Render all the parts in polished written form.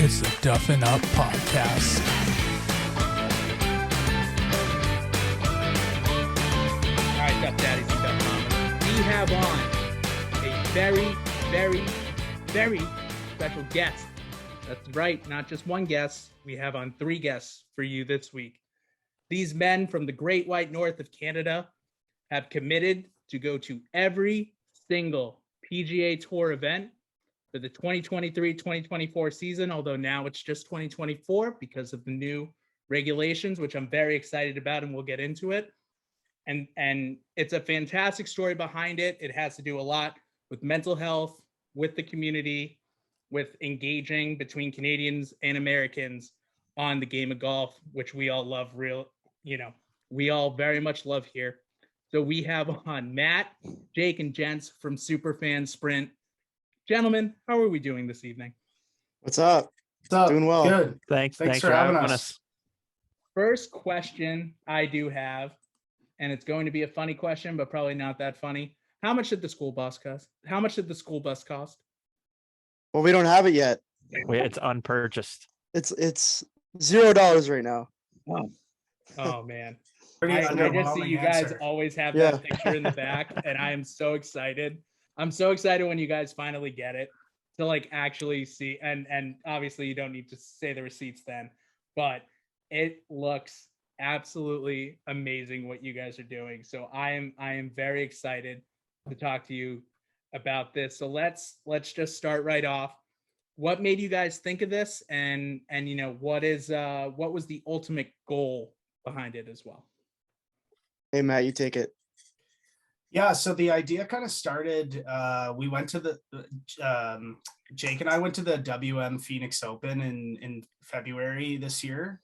It's the Duffin Up podcast. All right, Duff Daddies and Duff Mamas. We have on a very, very, very special guest. That's right, not just one guest. We have on three guests for you this week. These men from the Great White North of Canada have committed to go to every single PGA Tour event for the 2023-2024 season, although now it's just 2024 because of the new regulations, which I'm very excited about, and we'll get into it. And it's a fantastic story behind it. It has to do a lot with mental health, with the community, with engaging between Canadians and Americans on the game of golf, which we all love we all very much love here. So we have on Matt, Jake, and Gents from Superfan Sprint. Gentlemen, how are we doing this evening? What's up? What's up? Doing well. Good. Thanks for having us. First question I do have, and it's going to be a funny question, but probably not that funny. How much did the school bus cost? How much did the school bus cost? Well, we don't have it yet. It's unpurchased. It's $0 right now. Oh man. Pretty I just see underwhelming you guys answer. always have Yeah. that picture in the back, and I am so excited. I'm so excited when you guys finally get it to like actually see, and obviously you don't need to say the receipts then, but it looks absolutely amazing what you guys are doing. So I am very excited to talk to you about this. So let's just start right off. What made you guys think of this, and what was the ultimate goal behind it as well? Hey, Matt, you take it. Yeah, so the idea kind of started, we went to the, Jake and I went to the WM Phoenix Open in February this year.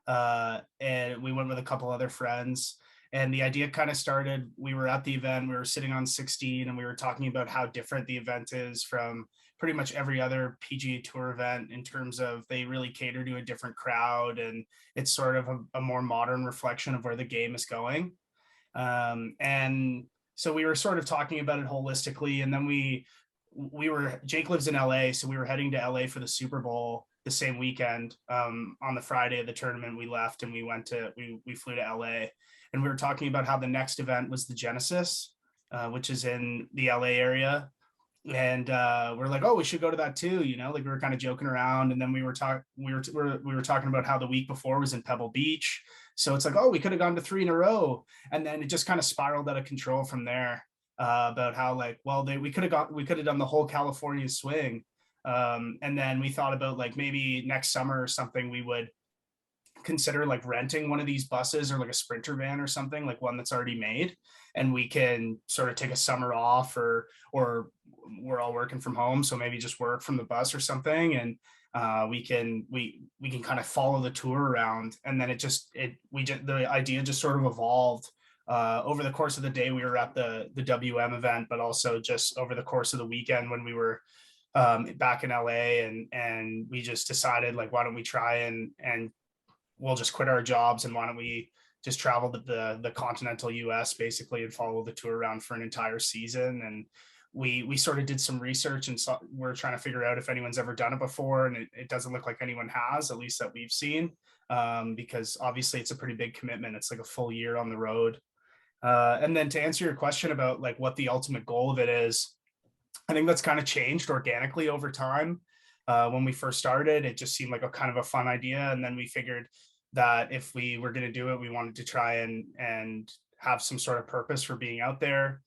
And we went with a couple other friends. And the idea kind of started, we were at the event, we were sitting on 16, and we were talking about how different the event is from pretty much every other PGA Tour event in terms of they really cater to a different crowd, and it's sort of a more modern reflection of where the game is going. And so we were sort of talking about it holistically, and then Jake lives in LA, so we were heading to LA for the Super Bowl the same weekend. On the Friday of the tournament, we left and we flew to LA, and we were talking about how the next event was the Genesis, which is in the LA area. And we're like, oh, we should go to that too, like we were kind of joking around. And then we were talking about how the week before was in Pebble Beach. So it's like, oh, we could have gone to 3 in a row. And then it just kind of spiraled out of control from there, about how we could have done the whole California swing. And then we thought about like maybe next summer or something, we would consider like renting one of these buses or like a Sprinter van or something, like one that's already made, and we can sort of take a summer off, or we're all working from home, so maybe just work from the bus or something, and we can kind of follow the tour around. And then the idea just sort of evolved over the course of the day. We were at the WM event, but also just over the course of the weekend when we were back in LA, and we just decided, like, why don't we try and we'll just quit our jobs, and why don't we just travel to the continental US basically and follow the tour around for an entire season. And we sort of did some research, and we're trying to figure out if anyone's ever done it before, and it doesn't look like anyone has, at least that we've seen, because obviously it's a pretty big commitment. It's like a full year on the road. And then to answer your question about like what the ultimate goal of it is, I think that's kind of changed organically over time. When we first started, it just seemed like a kind of a fun idea. And then we figured that if we were going to do it, we wanted to try and have some sort of purpose for being out there.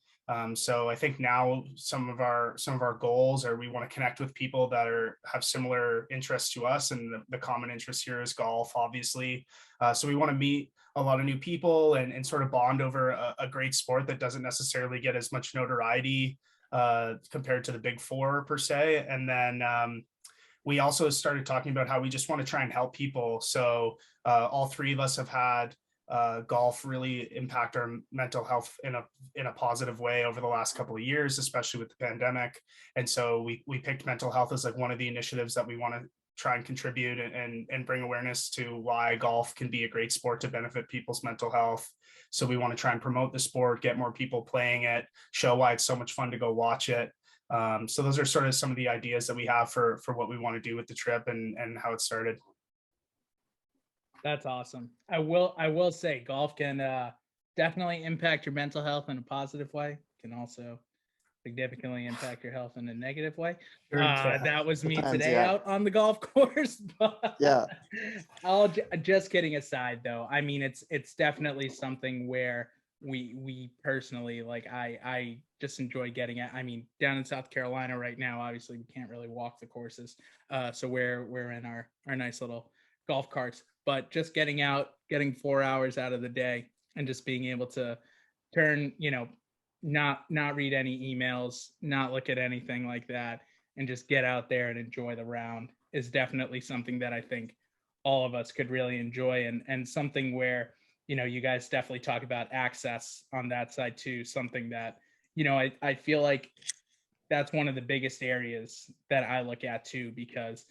So I think now some of our goals are, we want to connect with people that have similar interests to us. And the common interest here is golf, obviously. So we want to meet a lot of new people and sort of bond over a great sport that doesn't necessarily get as much notoriety compared to the big four per se. And then we also started talking about how we just want to try and help people. So all three of us have had golf really impact our mental health in a positive way over the last couple of years, especially with the pandemic. And so we picked mental health as like one of the initiatives that we want to try and contribute and bring awareness to why golf can be a great sport to benefit people's mental health. So we want to try and promote the sport, get more people playing it, show why it's so much fun to go watch it. So those are sort of some of the ideas that we have for what we want to do with the trip and how it started. That's awesome. I will say golf can definitely impact your mental health in a positive way. Can also significantly impact your health in a negative way. Sure can. That was me Depends, today yeah. out on the golf course. But Yeah. Just kidding aside though. I mean, it's definitely something where we personally, like, I just enjoy getting it. I mean, down in South Carolina right now, obviously we can't really walk the courses. So we're in our nice little golf carts, but just getting out, getting 4 hours out of the day and just being able to turn, not read any emails, not look at anything like that, and just get out there and enjoy the round is definitely something that I think all of us could really enjoy, and something where, you guys definitely talk about access on that side too, something that, I feel like that's one of the biggest areas that I look at too, because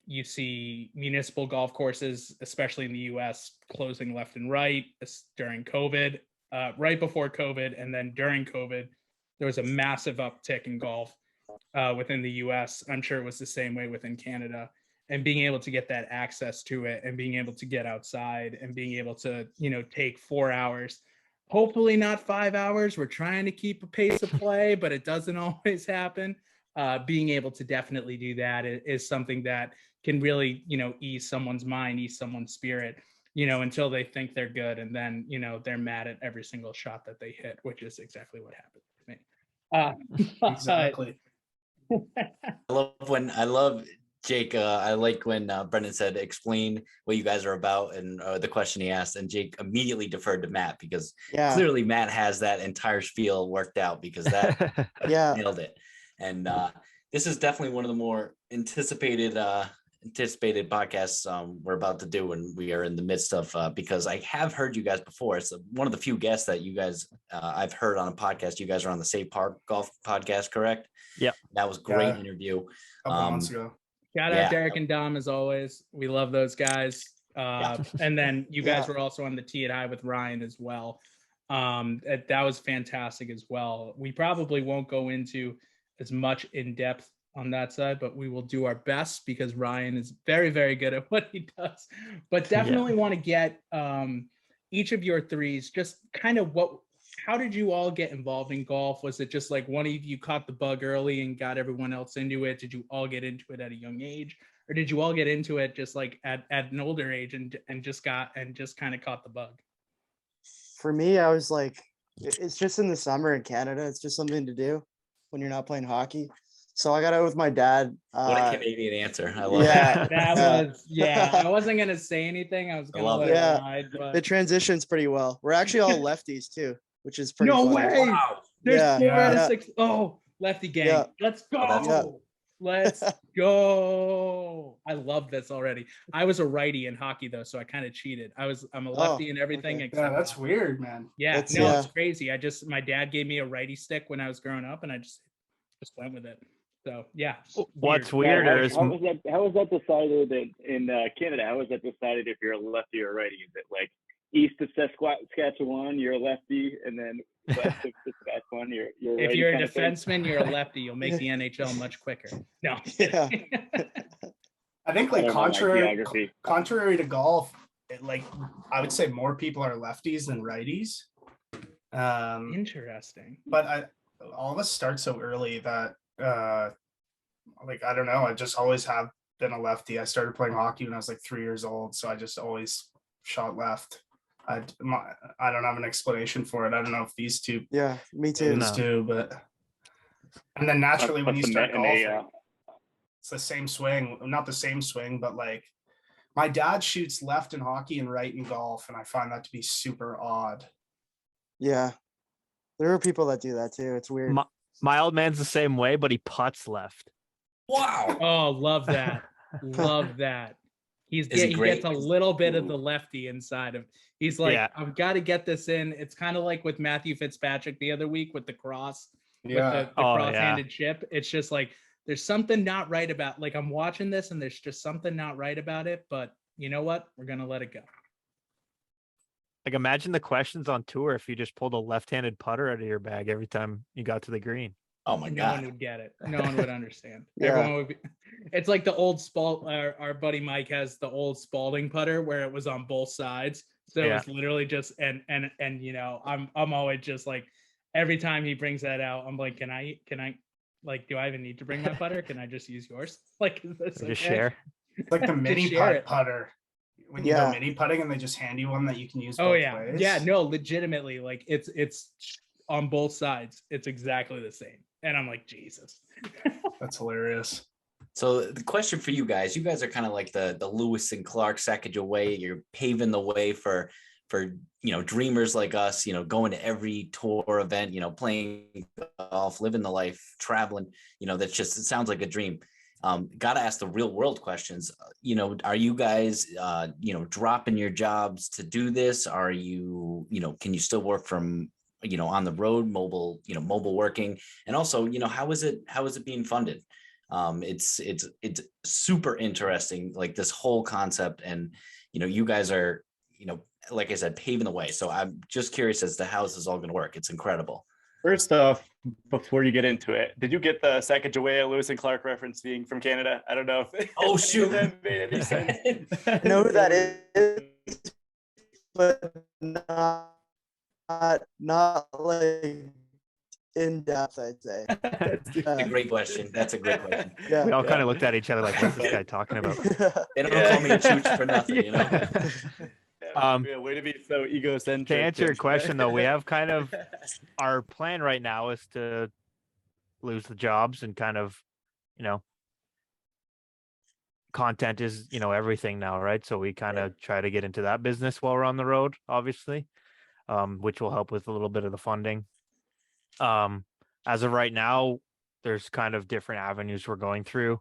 you see municipal golf courses, especially in the US, closing left and right during COVID, right before COVID, and then during COVID, there was a massive uptick in golf within the US. I'm sure it was the same way within Canada. And being able to get that access to it and being able to get outside and being able to, take 4 hours, hopefully not 5 hours. We're trying to keep a pace of play, but it doesn't always happen. Being able to definitely do that is something that can really, ease someone's mind, ease someone's spirit, until they think they're good. And then, they're mad at every single shot that they hit, which is exactly what happened to me. Exactly. I love Jake. I like when Brendan said, explain what you guys are about and the question he asked. And Jake immediately deferred to Matt because clearly Matt has that entire spiel worked out, because that nailed it. And this is definitely one of the more anticipated podcasts we're about to do, and we are in the midst of, because I have heard you guys before. It's one of the few guests that you guys I've heard on a podcast. You guys are on the Safe Park Golf podcast, correct? Yep. That was a great interview. A couple months ago. Shout out Derek and Dom as always. We love those guys. And then you guys were also on the Tee It High with Ryan as well. That was fantastic as well. We probably won't go into as much in depth on that side, but we will do our best because Ryan is very, very good at what he does. But definitely want to get each of your threes, just kind of how did you all get involved in golf? Was it just like one of you caught the bug early and got everyone else into it? Did you all get into it at a young age, or did you all get into it just like at an older age and just kind of caught the bug? For me, I was like, it's just in the summer in Canada. It's just something to do when you're not playing hockey. So I got out with my dad. What a Canadian answer. I love that. I wasn't going to say anything. I was going to let it ride. But it transitions pretty well. We're actually all lefties too, which is pretty no funny. way. Wow. There's 4 out of 6. Oh, lefty gang. Yeah. Let's go. Let's go. I love this already. I was a righty in hockey though, so I kind of cheated. I'm a lefty and everything. Okay. Except That's weird, man. It's crazy. My dad gave me a righty stick when I was growing up, and I just went with it. So what's weirder is how was that decided in Canada? How was that decided if you're a lefty or a righty? Is it like east of Saskatchewan, you're a lefty, and then west of Saskatchewan, you're a if you're a righty defenseman, you're a lefty. You'll make the NHL much quicker. No. Yeah. I think like contrary to golf, I would say more people are lefties than righties. Interesting. But all of us start so early that I don't know. I just always have been a lefty. I started playing hockey when I was like 3 years old, so I just always shot left. I don't have an explanation for it. I don't know if these two. Yeah, me too. These two, but and then naturally when you start golfing, it's the same swing. Not the same swing, but like my dad shoots left in hockey and right in golf, and I find that to be super odd. Yeah, there are people that do that too. It's weird. My old man's the same way, but he putts left. Wow. Oh, love that. Love that. He gets a little bit of the lefty inside of. He's like, I've got to get this in. It's kind of like with Matthew Fitzpatrick the other week with the cross, with the cross-handed chip. It's just like there's something not right about. Like I'm watching this and there's just something not right about it. But you know what? We're gonna let it go. Like imagine the questions on tour if you just pulled a left-handed putter out of your bag every time you got to the green. Oh my No one God. would get it. No one would understand. Yeah. Everyone would be. It's like the old our buddy Mike has the old Spalding putter where it was on both sides. So Yeah. it's literally just and you know, I'm always just like every time he brings that out, I'm like, can I like, do I even need to bring my putter? Can I just use yours? Like, this Just share. It's like the Just mini share it. putter. When you go mini putting and they just hand you one that you can use Oh both yeah. ways. Yeah, no, legitimately, like it's on both sides. It's exactly the same. And I'm like, Jesus. That's hilarious. So the question for you guys are kind of like the Lewis and Clark Sacagaway. You're paving the way for dreamers like us, going to every tour event, playing golf, living the life, traveling, it sounds like a dream. Got to ask the real world questions. Are you guys, dropping your jobs to do this? Are you, can you still work from, on the road, mobile working? And also, how is it being funded? It's super interesting, like this whole concept. And, you guys are, like I said, paving the way. So I'm just curious as to how this is all going to work. It's incredible. First off, before you get into it, did you get the Sacagawea Lewis and Clark reference being from Canada? I don't know if oh shoot that made any sense. I know who that is, but not like in depth, I'd say. That's a great question. That's a great question. Yeah. We all kind of looked at each other like, what's this guy talking about? They don't call me a chooch for nothing, Way to be so egocentric. To answer your question, though, we have kind of our plan right now is to lose the jobs and kind of, content is, everything now, right? So we kind of try to get into that business while we're on the road, obviously, which will help with a little bit of the funding. As of right now, there's kind of different avenues we're going through.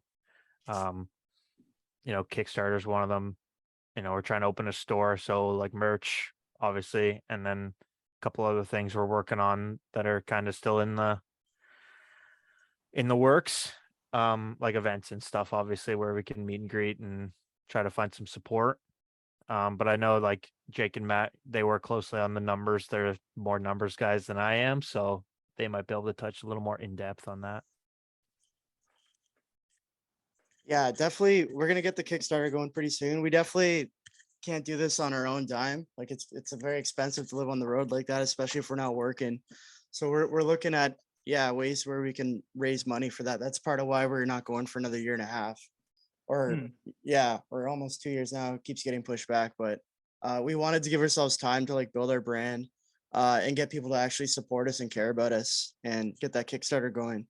Kickstarter is one of them. We're trying to open a store, so like merch, obviously, and then a couple other things we're working on that are kind of still in the works, like events and stuff, obviously, where we can meet and greet and try to find some support. But I know like Jake and Matt, they work closely on the numbers. They're more numbers guys than I am, so they might be able to touch a little more in depth on that. Yeah, definitely. We're gonna get the Kickstarter going pretty soon. We definitely can't do this on our own dime. Like it's very expensive to live on the road like that, especially if we're not working. So we're looking at ways where we can raise money for that. That's part of why we're not going for another year and a half, or we're almost 2 years now. It keeps getting pushed back, but we wanted to give ourselves time to like build our brand and get people to actually support us and care about us and get that Kickstarter going.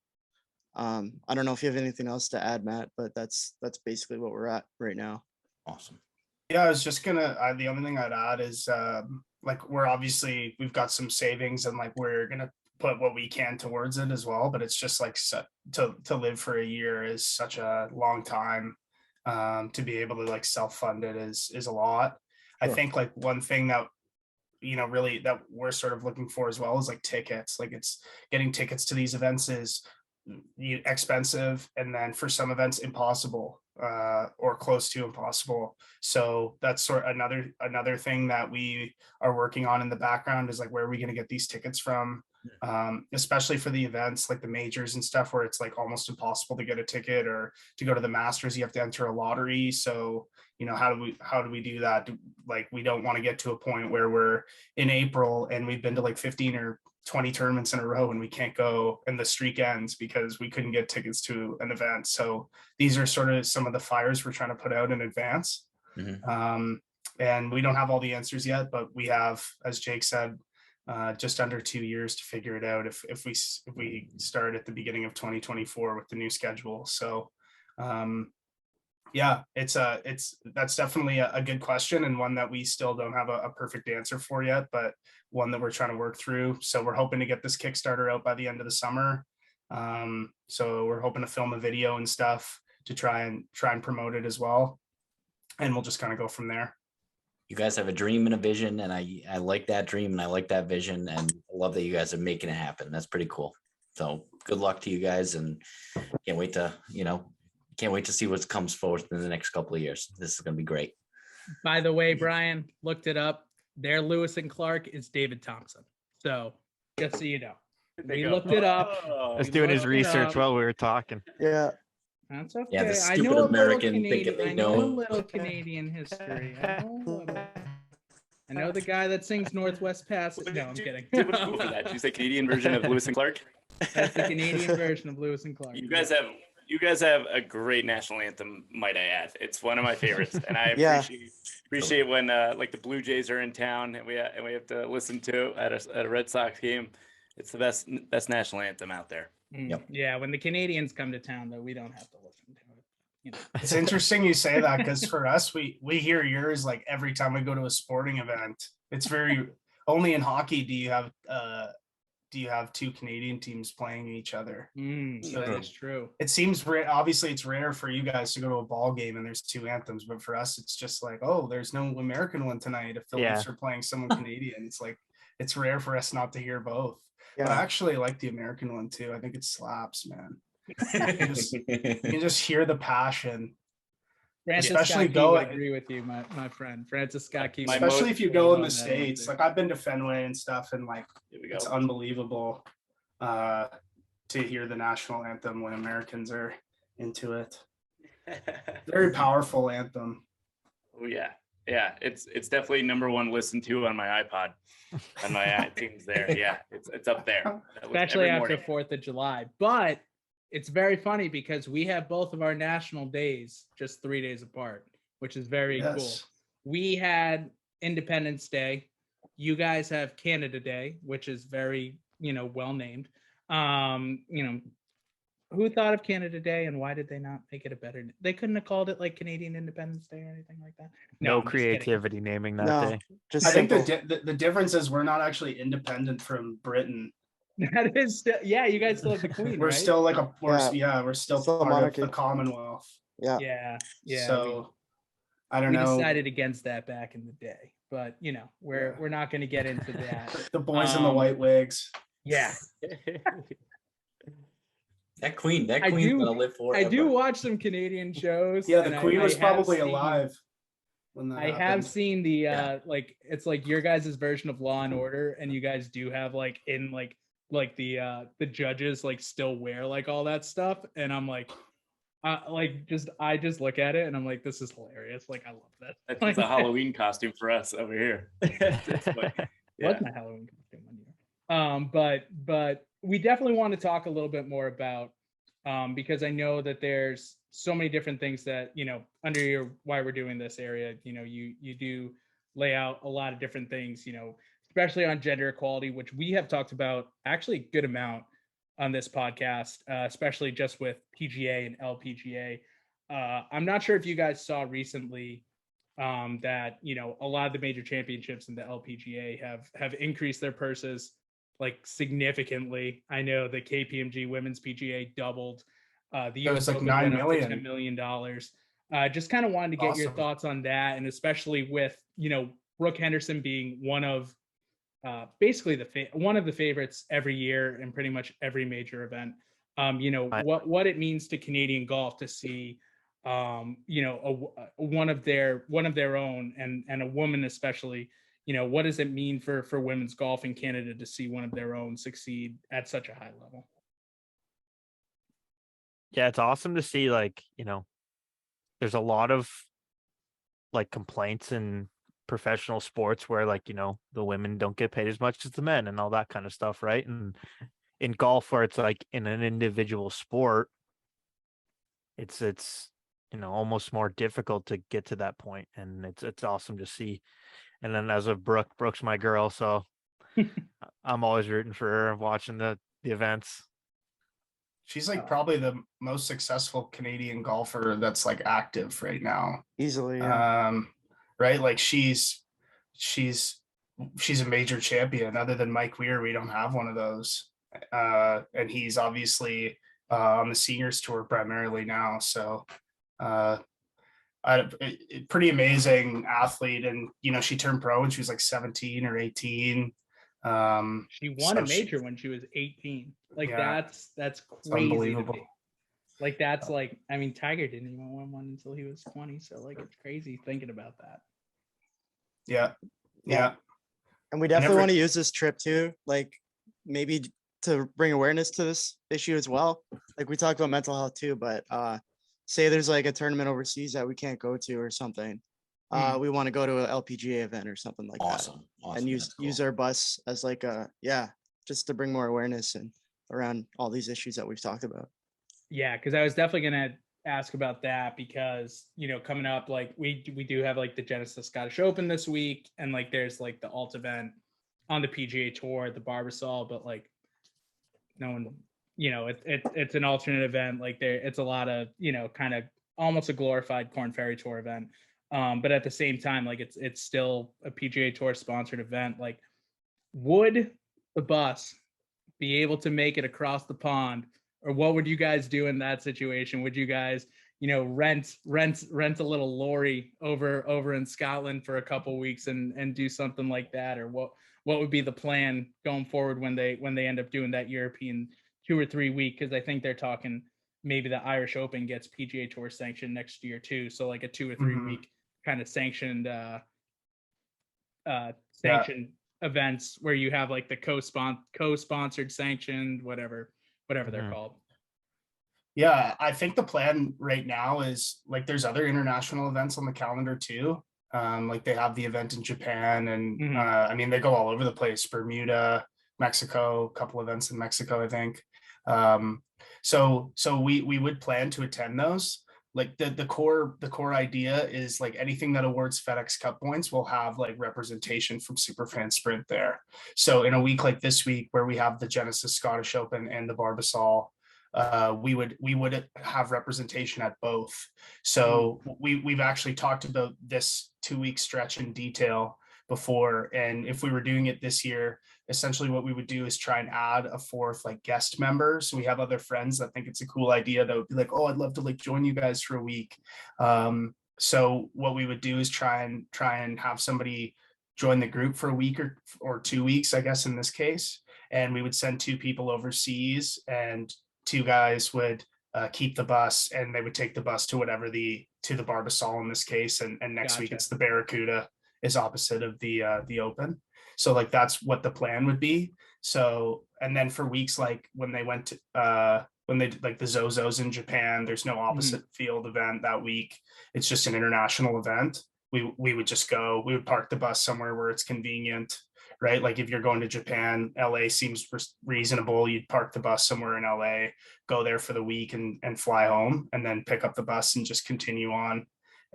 I don't know if you have anything else to add, Matt, but that's basically what we're at right now. Awesome. Yeah, I was just gonna. The only thing I'd add is like we've got some savings and like we're gonna put what we can towards it as well. But it's just like to live for a year is such a long time. To be able to like self-fund it is a lot. Sure. I think like one thing that really that we're sort of looking for as well is like tickets. Like it's getting tickets to these events is expensive, and then for some events impossible or close to impossible. So that's sort of another thing that we are working on in the background is like, where are we going to get these tickets from, especially for the events like the majors and stuff where it's like almost impossible to get a ticket, or to go to the Masters you have to enter a lottery. So how do we do that? Like we don't want to get to a point where we're in April and we've been to like 15 or 20 tournaments in a row and we can't go and the streak ends because we couldn't get tickets to an event. So these are sort of some of the fires we're trying to put out in advance. Mm-hmm. And we don't have all the answers yet, but we have, as Jake said, just under 2 years to figure it out if we start at the beginning of 2024 with the new schedule. So that's definitely a good question, and one that we still don't have a perfect answer for yet, but one that we're trying to work through. So we're hoping to get this Kickstarter out by the end of the summer. So we're hoping to film a video and stuff to try and promote it as well. And we'll just kind of go from there. You guys have a dream and a vision, and I like that dream and I like that vision, and I love that you guys are making it happen. That's pretty cool. So good luck to you guys, and can't wait to see what comes forth in the next couple of years. This is going to be great. By the way, Brian, looked it up. Their Lewis and Clark is David Thompson. So just so you know. We looked it up. Was doing his looked it research up. while we were talking. Yeah. That's okay. Yeah, the I stupid know a little American thinking Canadian. they I know a know. little Canadian history. I know a little. I know the guy that sings Northwest Passage. No, I'm kidding. What did you go for that? Did you say Canadian version of Lewis and Clark? That's the Canadian version of Lewis and Clark. You guys have a great national anthem, might I add. It's one of my favorites, and I Yeah. appreciate when like the Blue Jays are in town and we have to listen to at a Red Sox game. It's the best national anthem out there. Yep. Yeah, when the Canadians come to town, though, we don't have to listen to it. You know. It's interesting you say that because for us, we hear yours like every time we go to a sporting event. It's very only in hockey do you have two Canadian teams playing each other. So that is true. It seems obviously it's rare for you guys to go to a ball game and there's two anthems, but for us, it's just like, oh, there's no American one tonight. If the Leafs are playing someone Canadian, it's like it's rare for us not to hear both. Yeah. But I actually like the American one too. I think it slaps, man. You can just hear the passion. Francis especially Scott would agree with you, my friend Francis Scott Key. Especially if you go in the States, like I've been to Fenway and stuff, and like it's unbelievable to hear the national anthem when Americans are into it. Very powerful anthem. Oh yeah, it's definitely number one listened to on my iPod, on my iTunes. There, yeah, it's up there. Especially after 4th of July, but. It's very funny because we have both of our national days just 3 days apart, which is very cool. We had Independence Day. You guys have Canada Day, which is very, well named. Who thought of Canada Day and why did they not make it a better? They couldn't have called it like Canadian Independence Day or anything like that. No creativity naming that day. I think the difference is we're not actually independent from Britain. That is still, you guys still have the Queen. We're right? still like we're still part of the Commonwealth. Yeah. So I don't know. We decided against that back in the day, but we're not going to get into that. The boys in the white wigs. Yeah. That queen's gonna live forever. I do watch some Canadian shows. Yeah, the Queen was probably alive. I have seen the like it's like your guys' version of Law and Order, and you guys do have like in like the judges like still wear like all that stuff, and I'm like I just look at it and I'm like, this is hilarious. Like I love that. That's a Halloween costume for us over here. What's my Halloween costume on here? But we definitely want to talk a little bit more about because I know that there's so many different things that under your why we're doing this area. You do lay out a lot of different things. Especially on gender equality, which we have talked about actually a good amount on this podcast, especially just with PGA and LPGA. I'm not sure if you guys saw recently that, a lot of the major championships in the LPGA have increased their purses like significantly. I know the KPMG Women's PGA doubled. The US like $9 million. $10 million. Just kind of wanted to get your thoughts on that. And especially with, Brooke Henderson being one of basically one of the favorites every year in pretty much every major event. What it means to Canadian golf to see, one of their own and a woman especially. What does it mean for women's golf in Canada to see one of their own succeed at such a high level? Yeah, it's awesome to see. There's a lot of complaints in professional sports where the women don't get paid as much as the men and all that kind of stuff, right? And in golf, where it's like in an individual sport, it's almost more difficult to get to that point, and it's awesome to see. And then as of Brooke's my girl, so I'm always rooting for her, watching the events. She's probably the most successful Canadian golfer that's active right now, easily. Right, like she's a major champion. Other than Mike Weir, we don't have one of those, and he's obviously on the seniors tour primarily now. So pretty amazing athlete, and she turned pro when she was 17 or 18. She won a major when she was 18. That's crazy. Unbelievable. That's Tiger didn't even win one until he was 20. So it's crazy thinking about that. Yeah. And we definitely want to use this trip too. Maybe to bring awareness to this issue as well. Like we talked about mental health too, but say there's like a tournament overseas that we can't go to or something. We want to go to an LPGA event or something like that, and use our bus as like just to bring more awareness and around all these issues that we've talked about. Yeah, because I was definitely gonna ask about that because coming up, like we do have like the Genesis Scottish Open this week, and like there's like the alt event on the PGA Tour, the Barbasol, but like no one, it's an alternate event. Like it's a lot of kind of almost a glorified Corn Ferry Tour event, but at the same time, like it's still a PGA Tour sponsored event. Like, would the bus be able to make it across the pond, or what would you guys do in that situation? Would you guys rent a little lorry over in Scotland for a couple weeks and do something like that, or what would be the plan going forward when they end up doing that European 2 or 3 week? Because I think they're talking maybe the Irish Open gets PGA Tour sanctioned next year too, so like a 2 or 3 week kind of sanctioned events where you have like the co-sponsored sanctioned whatever they're called. Yeah, I think the plan right now is like there's other international events on the calendar too. Like they have the event in Japan, and I mean they go all over the place. Bermuda, Mexico, a couple events in Mexico, I think. So we would plan to attend those. Like the core idea is like anything that awards FedEx Cup points will have like representation from Superfan Sprint there. So in a week like this week where we have the Genesis Scottish Open and the Barbasol, we would have representation at both. So we've actually talked about this 2-week stretch in detail before, and if we were doing it this year, essentially what we would do is try and add a 4th like guest member. So we have other friends that think it's a cool idea that would be like, oh, I'd love to like join you guys for a week. So what we would do is try and have somebody join the group for a week or 2 weeks, I guess in this case, and we would send 2 people overseas, and 2 guys would keep the bus, and they would take the bus to the Barbasol in this case, and next week it's the Barracuda is opposite of the Open. So like that's what the plan would be. So, and then for weeks like when they went to when they did like the Zozos in Japan, there's no opposite field event that week. It's just an international event. We would just go, we would park the bus somewhere where it's convenient, right? Like if you're going to Japan, LA seems reasonable. You'd park the bus somewhere in LA, go there for the week and fly home, and then pick up the bus and just continue on.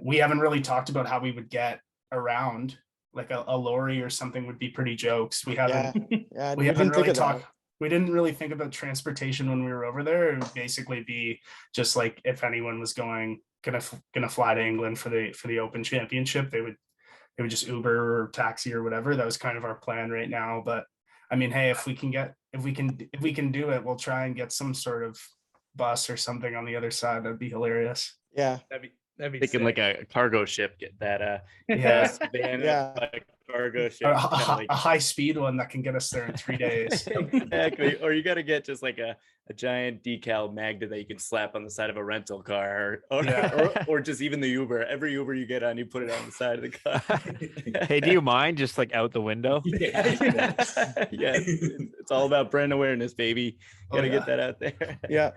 We haven't really talked about how we would get around. Like a lorry or something would be pretty jokes. We haven't we didn't really think about transportation when we were over there. It would basically be just like if anyone was gonna fly to England for the Open Championship, they would just Uber or taxi or whatever. That was kind of our plan right now. But I mean, hey, if we can do it, we'll try and get some sort of bus or something on the other side. That'd be hilarious. Yeah. That'd be thinking sick. like a cargo ship, get that van, like cargo ship, a high speed one that can get us there in 3 days. Exactly. Or you got to get just like a giant decal magnet that you can slap on the side of a rental car, or just even the Uber. Every Uber you get on, you put it on the side of the car. Hey, do you mind just like out the window? Yeah, it's all about brand awareness, baby. Gotta get that out there. Yeah,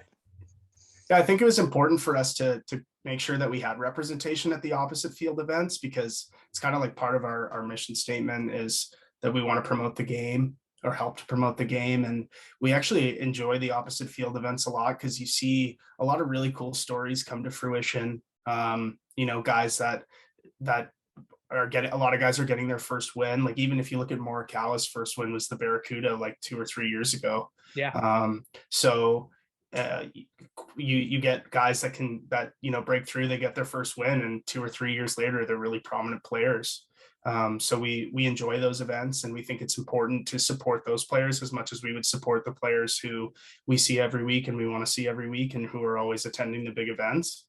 I think it was important for us to make sure that we had representation at the opposite field events, because it's kind of like part of our mission statement is that we want to promote the game or help to promote the game. And we actually enjoy the opposite field events a lot because you see a lot of really cool stories come to fruition. Guys that are getting, a lot of guys are getting their first win. Like even if you look at Morikawa's first win was the Barracuda like 2 or 3 years ago. Yeah. You get guys that break through, they get their first win, and 2 or 3 years later they're really prominent players. So we enjoy those events, and we think it's important to support those players as much as we would support the players who we see every week and we want to see every week and who are always attending the big events.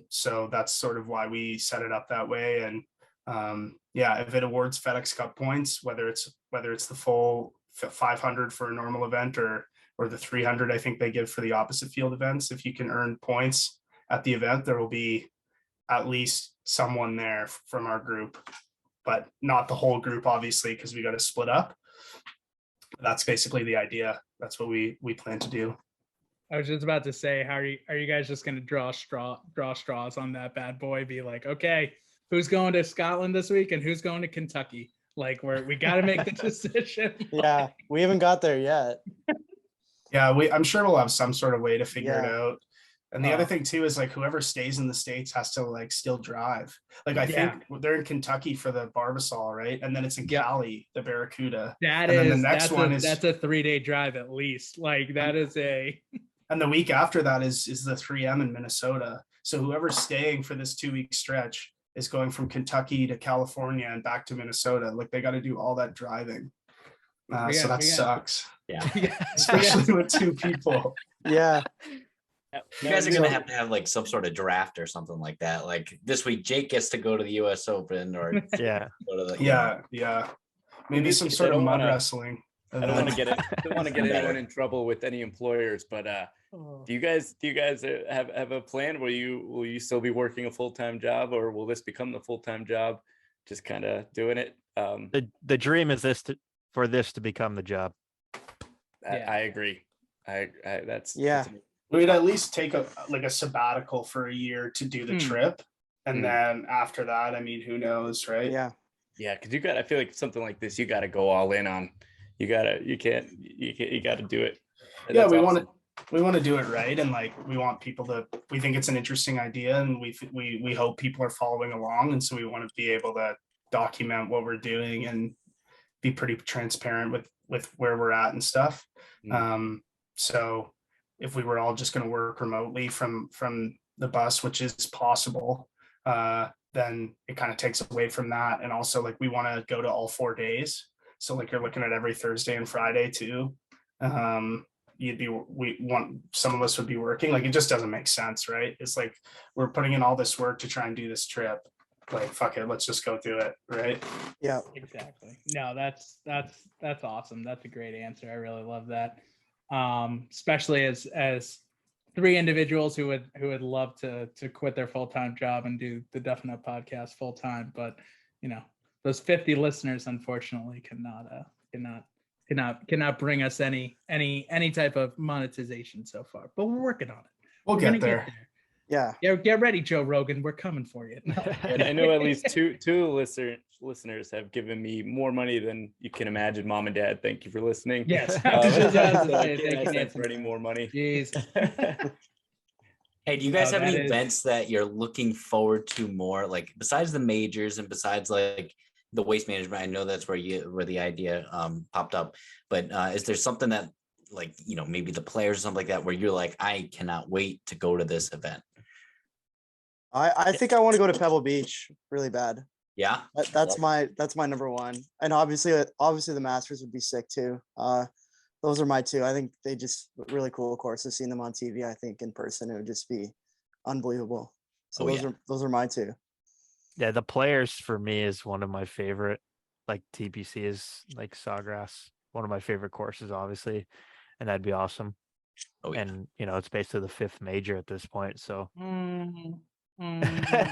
So that's sort of why we set it up that way. And if it awards FedEx Cup points, whether it's the full 500 for a normal event or the 300 I think they give for the opposite field events, if you can earn points at the event, there will be at least someone there from our group, but not the whole group, obviously, because we got to split up. That's basically the idea. That's what we plan to do. I was just about to say, are you guys just going to draw straws on that bad boy? Be like, okay, who's going to Scotland this week and who's going to Kentucky? Like, we got to make the decision. Yeah, we haven't got there yet. Yeah, I'm sure we'll have some sort of way to figure it out. And the other thing too is like whoever stays in the States has to like still drive. Like I think they're in Kentucky for the Barbasol, right? And then it's in Cali, the Barracuda. That's a 3-day drive at least. Like that is and the week after that is the 3M in Minnesota. So whoever's staying for this 2-week stretch is going from Kentucky to California and back to Minnesota. Like they got to do all that driving. So that sucks. Yeah. Especially with 2 people. Yeah. You guys are gonna have to have like some sort of draft or something like that. Like this week, Jake gets to go to the U.S. Open, or go to the maybe some sort of mud wrestling. I don't want to get anyone in trouble with any employers, but do you guys have a plan? Will you still be working a full-time job, or will this become the full-time job? Just kind of doing it. The dream is for this to become the job. I agree. That's we'd at least take a sabbatical for a year to do the trip. And then after that, I mean, who knows, right? Yeah. Yeah. Cause I feel like something like this, you got to go all in on, you got to do it. Yeah. We want to do it right. And like, we think it's an interesting idea, and we hope people are following along. And so we want to be able to document what we're doing and be pretty transparent with where we're at and stuff. So if we were all just going to work remotely from the bus, which is possible, then it kind of takes away from that. And also like we want to go to all 4 days. So like you're looking at every Thursday and Friday too. Some of us would be working. Like it just doesn't make sense, right? It's like we're putting in all this work to try and do this trip. Like fuck it, let's just go do it, right? Yeah, exactly. No, that's awesome. That's a great answer. I really love that. Especially as 3 individuals who would love to quit their full-time job and do the Duffin Up podcast full-time, but those 50 listeners unfortunately cannot bring us any type of monetization so far, but we're working on it. We'll get there. Yeah. Get ready, Joe Rogan. We're coming for you. And I know at least two listeners have given me more money than you can imagine. Mom and Dad, thank you for listening. Yes. Thank you for any more money. Jeez. Hey, do you guys have any events that you're looking forward to more, like besides the majors and besides like the waste management? I know that's where the idea popped up, but is there something that like, maybe the players or something like that where you're like, I cannot wait to go to this event? I think I want to go to Pebble Beach really bad. Yeah. That's my number one. And obviously the Masters would be sick too. Those are my 2. I think they just really cool courses. Seeing them on TV, I think in person, it would just be unbelievable. So those are my 2. Yeah. The players for me is one of my favorite, like TPC is like Sawgrass, one of my favorite courses, obviously. And that'd be awesome. Oh, yeah. And it's basically the 5th major at this point. So no,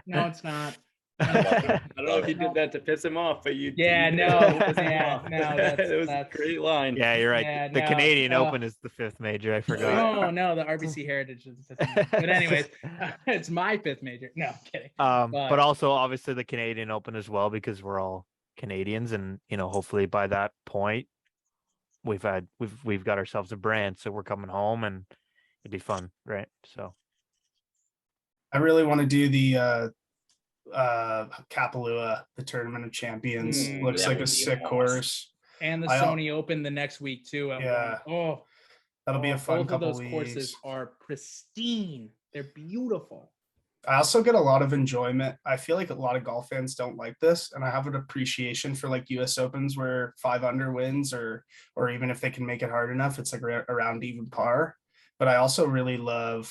it's not. I don't know if you did that to piss him off, but you. Yeah, no. It was a great line. Yeah, you're right. Yeah, the Canadian Open is the 5th major. I forgot. No, the RBC Heritage is the 5th major. But anyways, it's my 5th major. No, I'm kidding. But also obviously the Canadian Open as well, because we're all Canadians, and hopefully by that point we've got ourselves a brand, so we're coming home and it'd be fun, right? So I really want to do the Kapalua, the Tournament of Champions. Looks like a sick course. And the Sony Open the next week too. That'll be a fun couple of those courses are pristine. They're beautiful. I also get a lot of enjoyment. I feel like a lot of golf fans don't like this, and I have an appreciation for like US Opens where 5 under wins, or even if they can make it hard enough, it's like around even par. But I also really love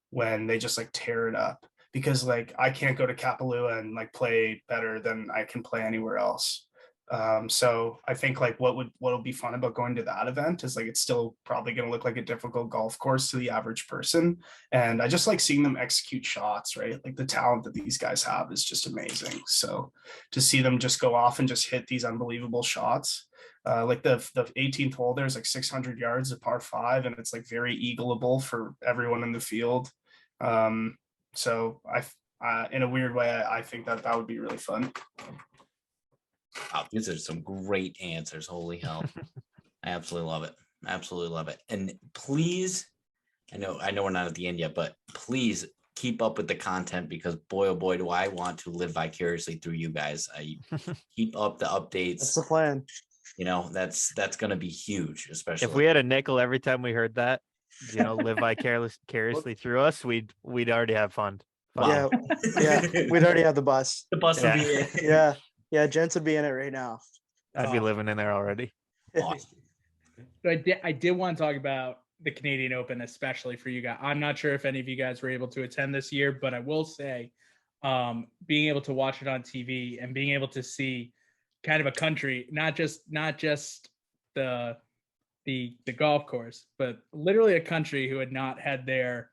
when they just like tear it up, because like I can't go to Kapalua and like play better than I can play anywhere else. So I think like what'll be fun about going to that event is like it's still probably going to look like a difficult golf course to the average person, and I just like seeing them execute shots, right? Like the talent that these guys have is just amazing. So to see them just go off and just hit these unbelievable shots, Like the 18th hole, there's like 600 yards of par 5, and it's like very eagleable for everyone in the field. So in a weird way, I think that would be really fun. Wow, these are some great answers. Holy hell. I absolutely love it. Absolutely love it. And please, I know we're not at the end yet, but please keep up with the content, because boy, oh boy, do I want to live vicariously through you guys. I keep up the updates. That's the plan. You know, that's going to be huge, especially If we had a nickel every time we heard that, live vicariously through us, we'd already have fun. Yeah, we'd already have the bus. The bus would be yeah, Gents would be in it right now. I'd be living in there already. awesome. So I did want to talk about the Canadian Open, especially for you guys. I'm not sure if any of you guys were able to attend this year, but I will say, being able to watch it on TV and being able to see kind of a country, not just the golf course, but literally a country who had not had their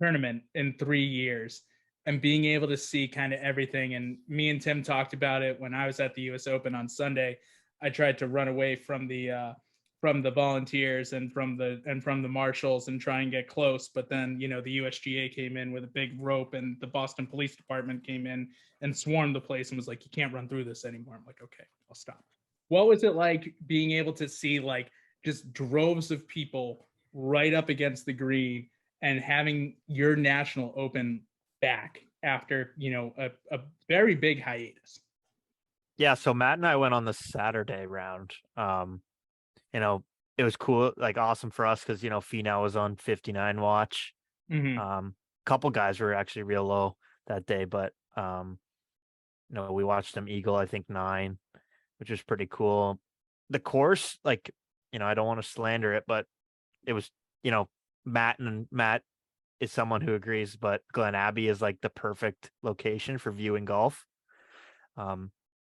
tournament in 3 years, and being able to see kind of everything. And me and Tim talked about it when I was at the US Open on Sunday. I tried to run away from the volunteers and from the marshals and try and get close, but then the USGA came in with a big rope, and the Boston Police Department came in and swarmed the place and was like, "You can't run through this anymore." I'm like, "Okay, I'll stop." What was it like being able to see like just droves of people right up against the green and having your national open back after a very big hiatus? Yeah, so Matt and I went on the Saturday round. It was cool, like awesome for us because Finau was on 59 watch. Mm-hmm. Couple guys were actually real low that day, but we watched them eagle, I think 9, which was pretty cool. The course, like, I don't want to slander it, but it was, Matt is someone who agrees, but Glen Abbey is like the perfect location for viewing golf.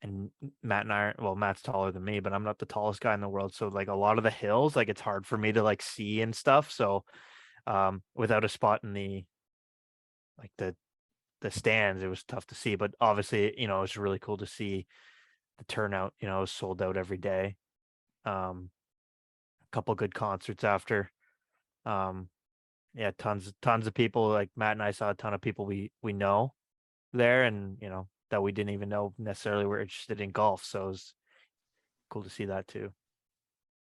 And Matt and I, Matt's taller than me, but I'm not the tallest guy in the world. So like a lot of the hills, like it's hard for me to like see and stuff. So without a spot in the stands, it was tough to see. But obviously, it was really cool to see the turnout. It was sold out every day. A couple good concerts after. Tons of people. Like Matt and I saw a ton of people we know there, and that we didn't even know necessarily were interested in golf. So it was cool to see that too.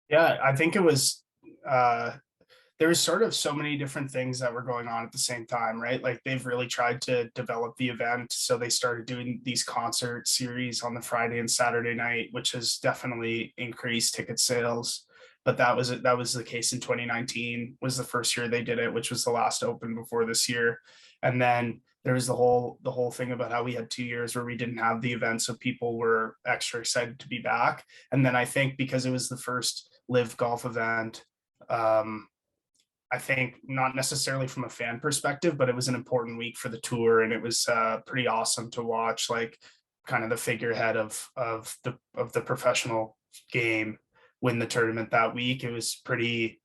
Yeah, I think it was there was sort of so many different things that were going on at the same time, right? Like they've really tried to develop the event. So they started doing these concert series on the Friday and Saturday night, which has definitely increased ticket sales. But that was the case in 2019 was the first year they did it, which was the last Open before this year. And then there was the whole thing about how we had 2 years where we didn't have the event, so people were extra excited to be back. And then I think because it was the first live golf event, I think not necessarily from a fan perspective, but it was an important week for the tour, and it was pretty awesome to watch, like kind of the figurehead of the professional game win the tournament that week. It was pretty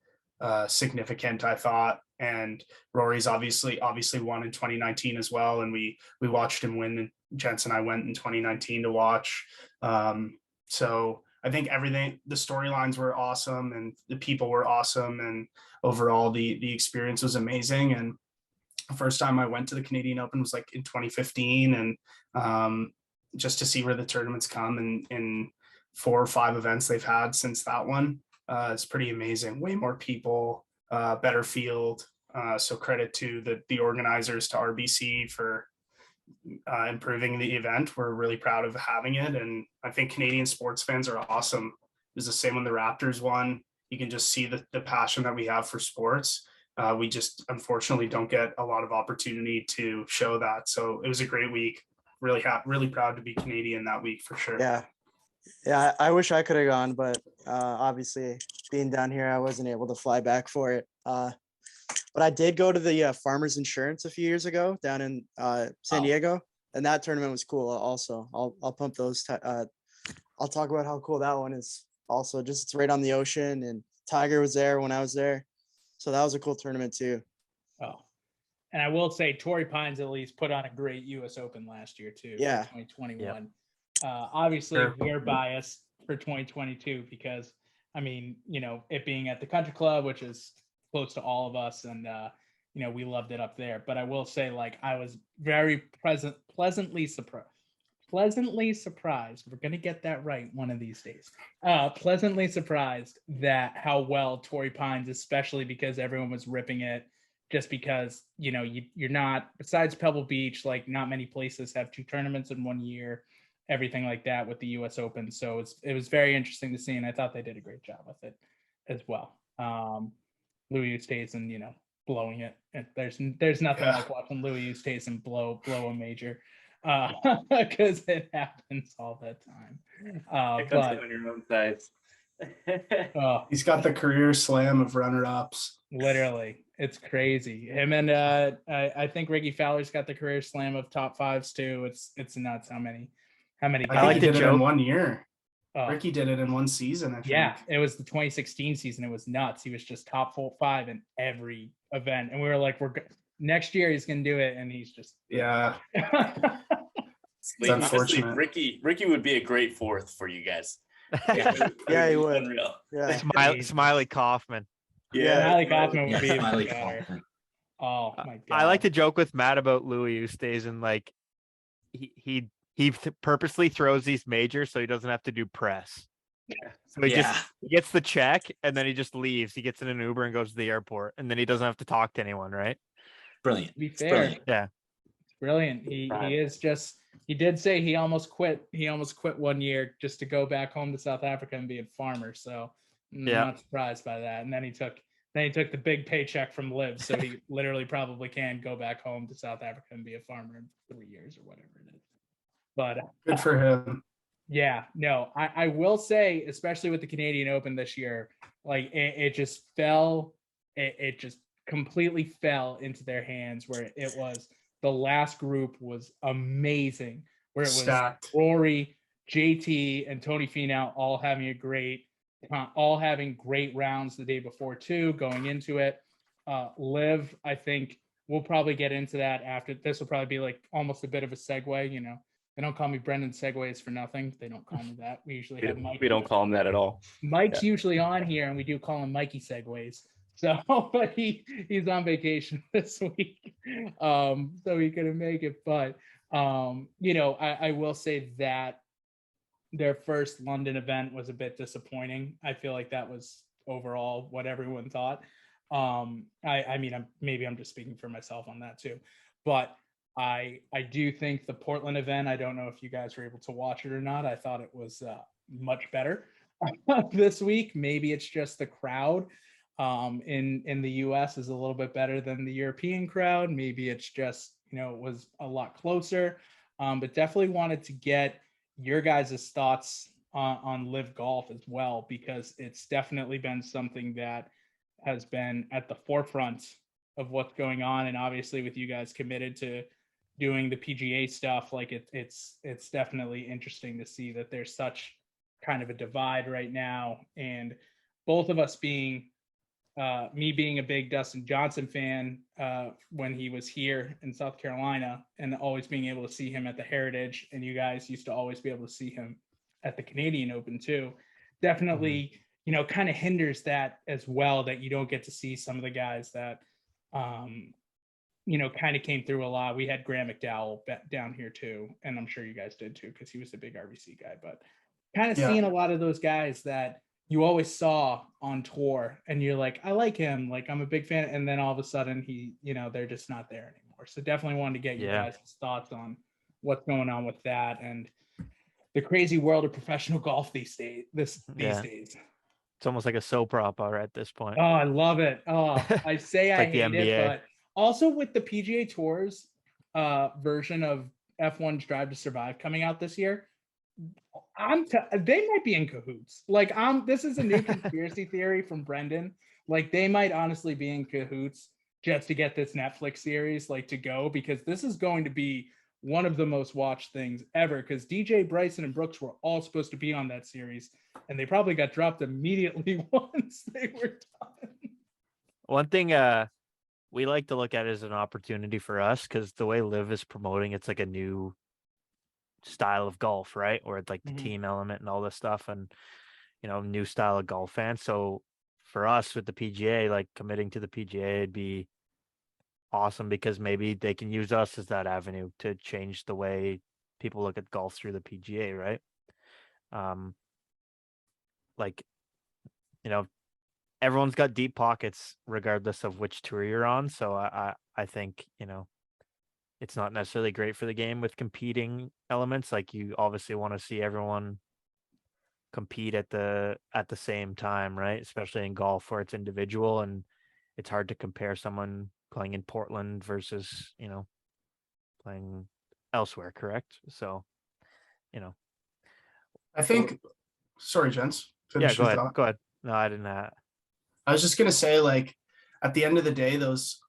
significant, I thought. And Rory's obviously won in 2019 as well, and we watched him win. And Gents and I went in 2019 to watch. So I think the storylines were awesome, and the people were awesome, and overall the experience was amazing. And the first time I went to the Canadian Open was like in 2015, and just to see where the tournaments come in 4 or 5 events they've had since that one, it's pretty amazing. Way more people, better field. So credit to the organizers, to RBC, for improving the event. We're really proud of having it, and I think Canadian sports fans are awesome. It was the same when the Raptors won. You can just see the passion that we have for sports. We just unfortunately don't get a lot of opportunity to show that. So it was a great week. Really proud to be Canadian that week for sure. Yeah, I wish I could have gone, but obviously being down here, I wasn't able to fly back for it. But I did go to the Farmers Insurance a few years ago down in San Diego, and that tournament was cool. Also, I'll pump those. I'll talk about how cool that one is. Also, just it's right on the ocean, and Tiger was there when I was there, so that was a cool tournament too. Oh, and I will say Torrey Pines at least put on a great U.S. Open last year too. Yeah, 2021. Yep. Obviously, we're biased for 2022 because I mean, you know, it being at the country club, which is close to all of us, and you know, we loved it up there. But I will say, like, I was very pleasantly surprised. Pleasantly surprised. We're gonna get that right one of these days. Pleasantly surprised that how well Torrey Pines, especially because everyone was ripping it, just because, you know, you're not, besides Pebble Beach, like not many places have 2 tournaments in 1 year, everything like that with the US Open. So it was very interesting to see, and I thought they did a great job with it as well. Louis Oosthuizen, you know, blowing it. There's nothing like watching Louis Oosthuizen blow a major, because it happens all the time. It comes But down your own size. He's got the career slam of runner-ups. Literally, it's crazy. Him and I think Ricky Fowler's got the career slam of top 5s too. It's nuts how many. I like think he to did it joke. in 1 year. Oh, Ricky did it in 1 season, I think. yeah, it was the 2016 season. It was nuts. He was just top 5 in every event, and we were like, next year he's gonna do it, and he's just Yeah. Honestly, unfortunate. Ricky would be a great 4th for you guys. Yeah, he would. Unreal. Yeah. Smiley Kaufman. Yeah. Smiley Kaufman would be even Smiley better. Kaufman. Oh my god! I like to joke with Matt about Louis Oosthuizen, like he purposely throws these majors so he doesn't have to do press. So he gets the check and then he just leaves. He gets in an Uber and goes to the airport, and then he doesn't have to talk to anyone, right? Brilliant. To be It's fair, brilliant. Yeah. it's brilliant. He is just. He did say he almost quit. He almost quit 1 year just to go back home to South Africa and be a farmer. So I'm not surprised by that. And then he took the big paycheck from Liv, so he literally probably can go back home to South Africa and be a farmer in 3 years or whatever it is. But Good for him. yeah, no, I will say, especially with the Canadian Open this year, like it just fell. It just completely fell into their hands where it was. The last group was amazing, where it was Stacked. Rory, JT, and Tony Finau all having great rounds the day before too, going into it. Liv, I think we'll probably get into that after. This will probably be like almost a bit of a segue. You know, they don't call me Brendan Segways for nothing. They don't call me that. We usually have Mike. We don't call him that at all. Mike's usually on here, and we do call him Mikey Segways. So, but he's on vacation this week, so he couldn't make it. But you know, I will say that their first London event was a bit disappointing. I feel like that was overall what everyone thought. I mean, I'm just speaking for myself on that too, but I do think the Portland event, I don't know if you guys were able to watch it or not. I thought it was much better this week. Maybe it's just the crowd in the US is a little bit better than the European crowd. Maybe it's just, you know, it was a lot closer, but definitely wanted to get your guys' thoughts on Live Golf as well, because it's definitely been something that has been at the forefront of what's going on. And obviously with you guys committed to doing the PGA stuff, like it's definitely interesting to see that there's such kind of a divide right now. And both of us being me being a big Dustin Johnson fan when he was here in South Carolina, and always being able to see him at the Heritage, and you guys used to always be able to see him at the Canadian Open too, definitely, you know, kind of hinders that as well, that you don't get to see some of the guys that, you know, kind of came through a lot. We had Graham McDowell down here too, and I'm sure you guys did too, because he was a big RBC guy, but kind of seeing a lot of those guys that you always saw on tour, and you're like, I like him, like I'm a big fan, and then all of a sudden they're just not there anymore. So definitely wanted to get you guys' thoughts on what's going on with that and the crazy world of professional golf these days. These days, it's almost like a soap opera at this point. Oh, I love it. Oh, I say I like hate it, but also with the PGA Tour's version of F1's Drive to Survive coming out this year, they might be in cahoots. Like this is a new conspiracy theory from Brendan. Like they might honestly be in cahoots just to get this Netflix series like to go, because this is going to be one of the most watched things ever, because DJ, Bryson, and Brooks were all supposed to be on that series, and they probably got dropped immediately once they were done. One thing we like to look at as an opportunity for us, because the way Liv is promoting, it's like a new style of golf, right? Or like the Mhm. team element and all this stuff, and new style of golf fans. So for us with the PGA, like committing to the PGA would be awesome because maybe they can use us as that avenue to change the way people look at golf through the PGA, right? Like, everyone's got deep pockets regardless of which tour you're on. So I think, it's not necessarily great for the game with competing elements. Like you obviously want to see everyone compete at the same time, right? Especially in golf where it's individual and it's hard to compare someone playing in Portland versus, playing elsewhere, correct? So, I think, sorry, gents, yeah, finish go your ahead. thought. Go ahead. No, I didn't. I was just gonna say, like, at the end of the day,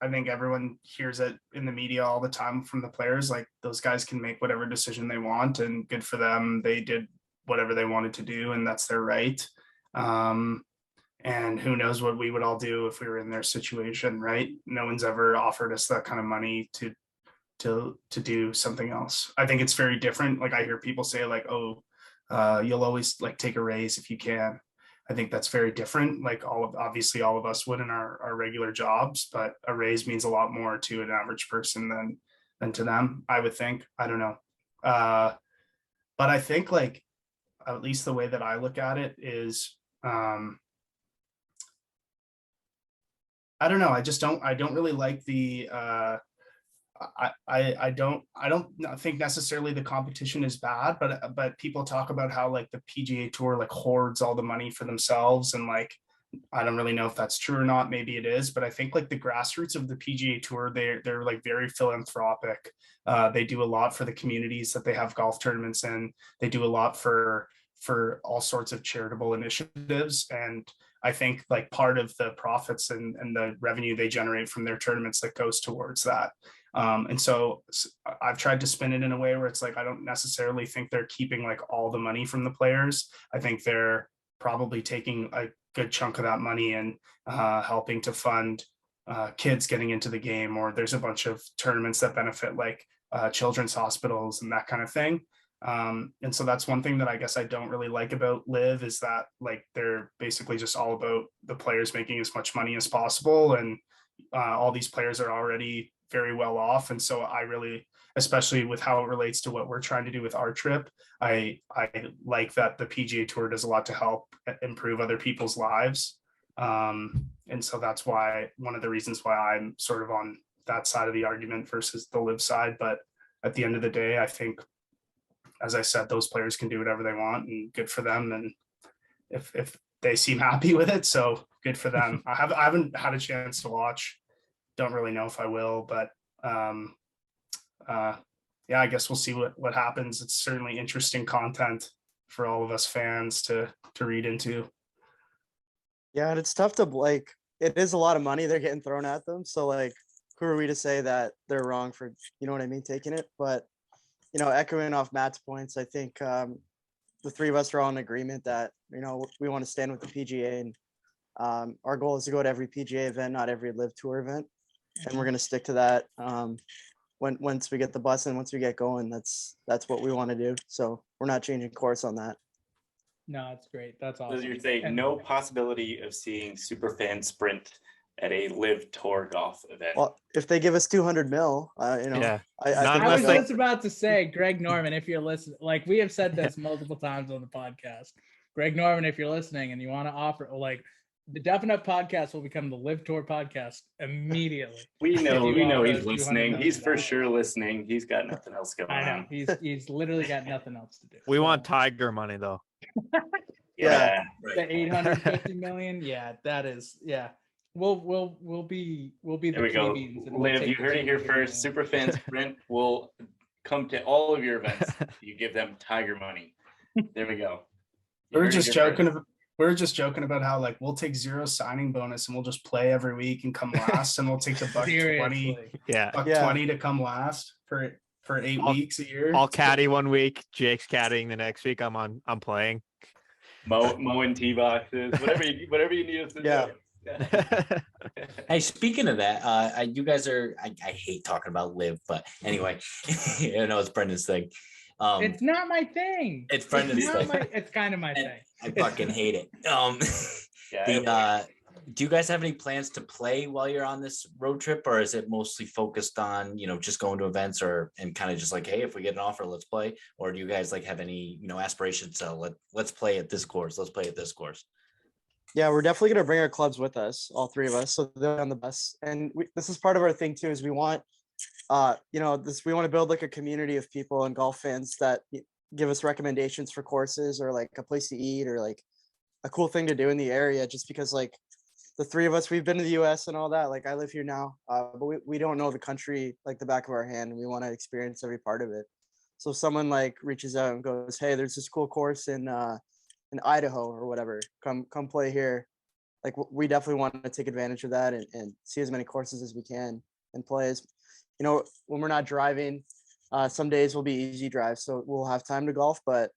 I think everyone hears it in the media all the time from the players. Like, those guys can make whatever decision they want, and good for them. They did whatever they wanted to do, and that's their right. And who knows what we would all do if we were in their situation, right? No one's ever offered us that kind of money to do something else. I think it's very different. Like, I hear people say, like, oh, you'll always like take a raise if you can. I think that's very different. Like, obviously all of us would in our regular jobs, but a raise means a lot more to an average person than to them, I would think. I don't know. But I think, like, at least the way that I look at it is, I don't know. I don't really like the, I don't think necessarily the competition is bad, but people talk about how, like, the PGA Tour like hoards all the money for themselves, and like, I don't really know if that's true or not. Maybe it is, but I think, like, the grassroots of the PGA Tour, they're like very philanthropic. They do a lot for the communities that they have golf tournaments in. They do a lot for all sorts of charitable initiatives, and I think, like, part of the profits and the revenue they generate from their tournaments that goes towards that. And so I've tried to spin it in a way where it's like, I don't necessarily think they're keeping like all the money from the players. I think they're probably taking a good chunk of that money and helping to fund kids getting into the game, or there's a bunch of tournaments that benefit like children's hospitals and that kind of thing. And so that's one thing that I guess I don't really like about Live, is that, like, they're basically just all about the players making as much money as possible, and all these players are already very well off. And so I really, especially with how it relates to what we're trying to do with our trip, I like that the PGA Tour does a lot to help improve other people's lives. And so that's why, one of the reasons why I'm sort of on that side of the argument versus the Live side. But at the end of the day, I think, as I said, those players can do whatever they want, and good for them. And if they seem happy with it, so good for them. I haven't had a chance to watch. Don't really know if I will, but yeah, I guess we'll see what happens. It's certainly interesting content for all of us fans to read into. Yeah, and it's tough to, like, it is a lot of money they're getting thrown at them. So, like, who are we to say that they're wrong for, you know what I mean, taking it? But, echoing off Matt's points, I think the three of us are all in agreement that, we want to stand with the PGA, and our goal is to go to every PGA event, not every Live Tour event. And we're going to stick to that. Once we get the bus and once we get going, that's what we want to do. So we're not changing course on that. No, it's great. That's awesome. So you're saying no possibility of seeing Superfan Sprint at a Live Tour golf event? Well, if they give us 200 mil, yeah. I was just about to say, Greg Norman, if you're listening, like, we have said this multiple times on the podcast, Greg Norman, if you're listening and you want to offer, like, the Duffin Up podcast will become the Live Tour podcast immediately. We know he's listening. He's for sure listening. He's got nothing else going on. I know. He's literally got nothing else to do. We want Tiger money though. Yeah. The 850 million. Yeah, that is, yeah. We'll be the there we go. Liv, you heard it here first. Superfan Sprint will come to all of your events. You give them Tiger money. There we go. We're just joking about how, like, we'll take 0 signing bonus and we'll just play every week and come last, and we'll take the $120, $120 to come last for 8 weeks a year. I'll caddy one week, Jake's caddying the next week. I'm playing. Mowing tee boxes, whatever you need us to do. Yeah. Hey, speaking of that, you guys are, I hate talking about Live, but anyway, I know it's Brendan's thing. It's not my thing. It's Brendan's thing. It's kind of my thing. I fucking hate it. Do you guys have any plans to play while you're on this road trip, or is it mostly focused on, just going to events and kind of just like, hey, if we get an offer, let's play? Or do you guys like have any, aspirations to let's play at this course, let's play at this course? Yeah, we're definitely going to bring our clubs with us, all three of us, so they're on the bus. And this is part of our thing too, is we want, we want to build like a community of people and golf fans that give us recommendations for courses or like a place to eat or like a cool thing to do in the area, just because like the three of us, we've been to the US and all that. Like I live here now, but we don't know the country like the back of our hand, and we want to experience every part of it. So if someone like reaches out and goes, hey, there's this cool course in Idaho or whatever, come play here. Like we definitely want to take advantage of that and see as many courses as we can and play as, when we're not driving, some days will be easy drives, so we'll have time to golf. But